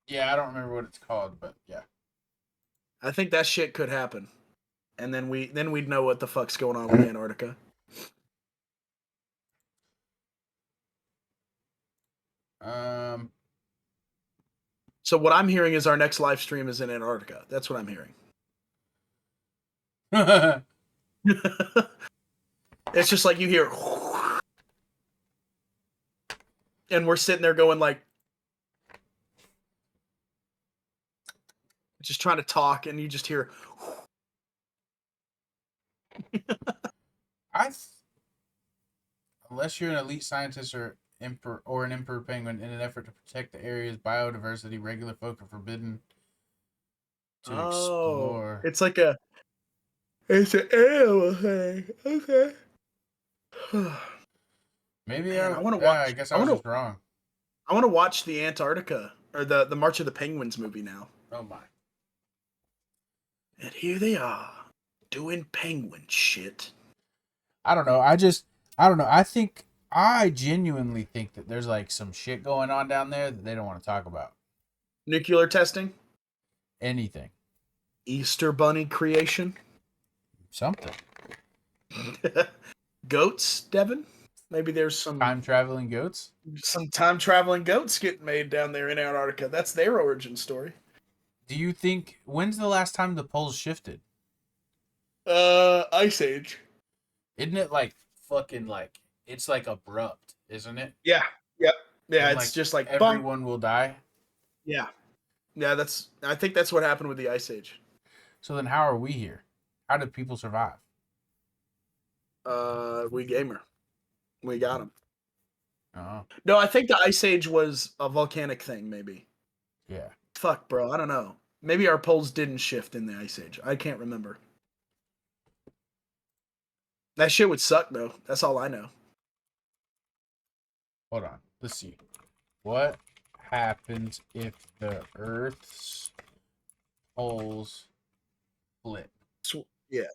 Yeah, I don't remember what it's called, but yeah. I think that shit could happen. And then we'd know what the fuck's going on with Antarctica. So what I'm hearing is our next live stream is in Antarctica. That's what I'm hearing. It's just like you hear and we're sitting there going like just trying to talk and you just hear unless you're an elite scientist or an emperor penguin in an effort to protect the area's biodiversity, regular folk are forbidden to explore. It's like it's an animal thing. Okay. Maybe Man, I want to watch. I guess I was just wrong. I want to watch the Antarctica or the March of the Penguins movie now. Oh my! And here they are doing penguin shit. I don't know. I don't know. I genuinely think that there's like some shit going on down there that they don't want to talk about. Nuclear testing? Anything. Easter bunny creation? Something. Goats, Devin? Maybe there's some time traveling goats? Some time traveling goats getting made down there in Antarctica. That's their origin story. Do you think when's the last time the poles shifted? Ice Age. Isn't it like fucking like it's like abrupt, isn't it? Yeah. Yep. Yeah, and it's like, just like everyone will die. Yeah. Yeah, I think that's what happened with the Ice Age. So then how are we here? How did people survive? We gamer. We got them. Oh. No, I think the Ice Age was a volcanic thing, maybe. Yeah. Fuck, bro. I don't know. Maybe our poles didn't shift in the Ice Age. I can't remember. That shit would suck, though. That's all I know. Hold on. Let's see. What happens if the Earth's poles split? Yeah.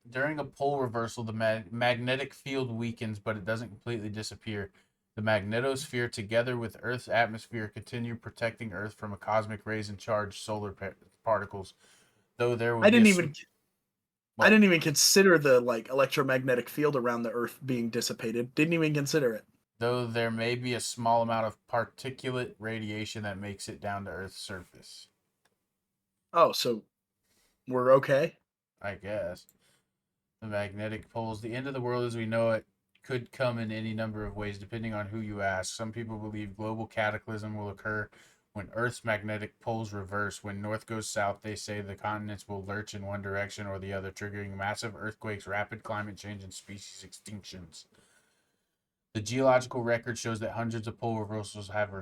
During a pole reversal, the magnetic field weakens, but it doesn't completely disappear. The magnetosphere, together with Earth's atmosphere, continue protecting Earth from cosmic rays and charged solar particles. Though there would I didn't even consider the like electromagnetic field around the Earth being dissipated. Didn't even consider it. Though there may be a small amount of particulate radiation that makes it down to Earth's surface. Oh, so we're okay? I guess. The magnetic poles. The end of the world as we know it could come in any number of ways, depending on who you ask. Some people believe global cataclysm will occur when Earth's magnetic poles reverse. When north goes south, they say the continents will lurch in one direction or the other, triggering massive earthquakes, rapid climate change, and species extinctions. The geological record shows that hundreds of pole reversals have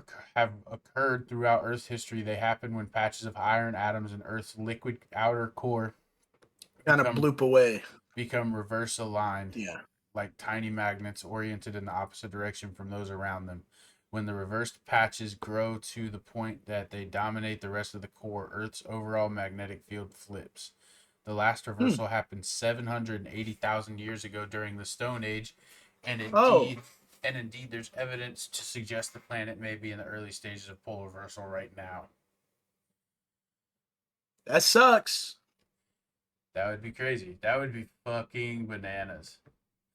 occurred throughout Earth's history. They happen when patches of iron atoms in Earth's liquid outer core kind of bloop away, become reverse aligned, yeah, like tiny magnets oriented in the opposite direction from those around them. When the reversed patches grow to the point that they dominate the rest of the core, Earth's overall magnetic field flips. The last reversal happened 780,000 years ago during the Stone Age, and indeed, there's evidence to suggest the planet may be in the early stages of pole reversal right now. That sucks. That would be crazy. That would be fucking bananas.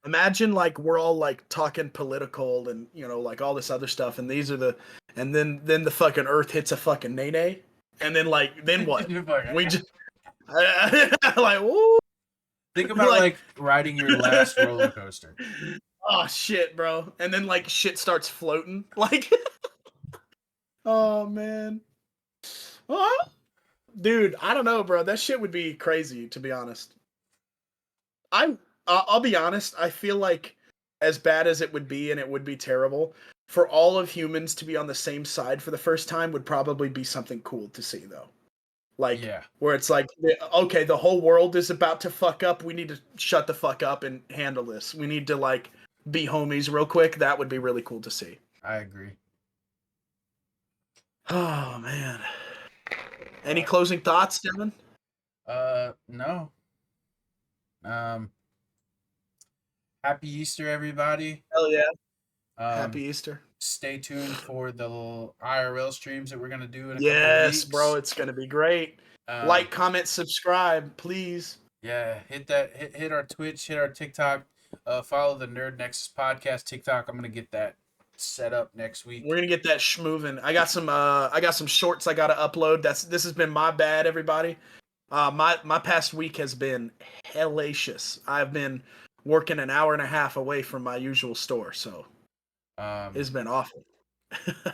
Imagine like we're all like talking political and like all this other stuff, and then the fucking Earth hits a fucking nay, and then what? We just like woo. Think about like riding your last roller coaster. Oh shit, bro! And then like shit starts floating, like. Oh man. Oh, dude, I don't know, bro. That shit would be crazy, to be honest. I'll be honest. I feel like as bad as it would be, and it would be terrible, for all of humans to be on the same side for the first time would probably be something cool to see, though. Like, where it's like, okay, the whole world is about to fuck up. We need to shut the fuck up and handle this. We need to like be homies real quick. That would be really cool to see. I agree. Oh man. Any closing thoughts, Devin? No. Happy Easter, everybody. Hell yeah. Happy Easter. Stay tuned for the IRL streams that we're going to do in a couple weeks. Yes, bro. It's going to be great. Like, comment, subscribe, please. Yeah, hit our Twitch, hit our TikTok. Follow the Nerd Nexus podcast TikTok. I'm going to get that set up next week. We're going to get that schmoving. I got some shorts I got to upload. This has been my bad, everybody. My past week has been hellacious. I've been working an hour and a half away from my usual store, so it's been awful.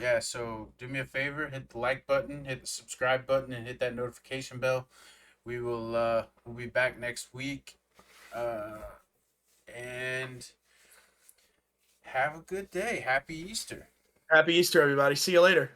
Yeah, so do me a favor, hit the like button, hit the subscribe button, and hit that notification bell. We will we'll be back next week, and have a good day. Happy Easter. Happy Easter, everybody. See you later.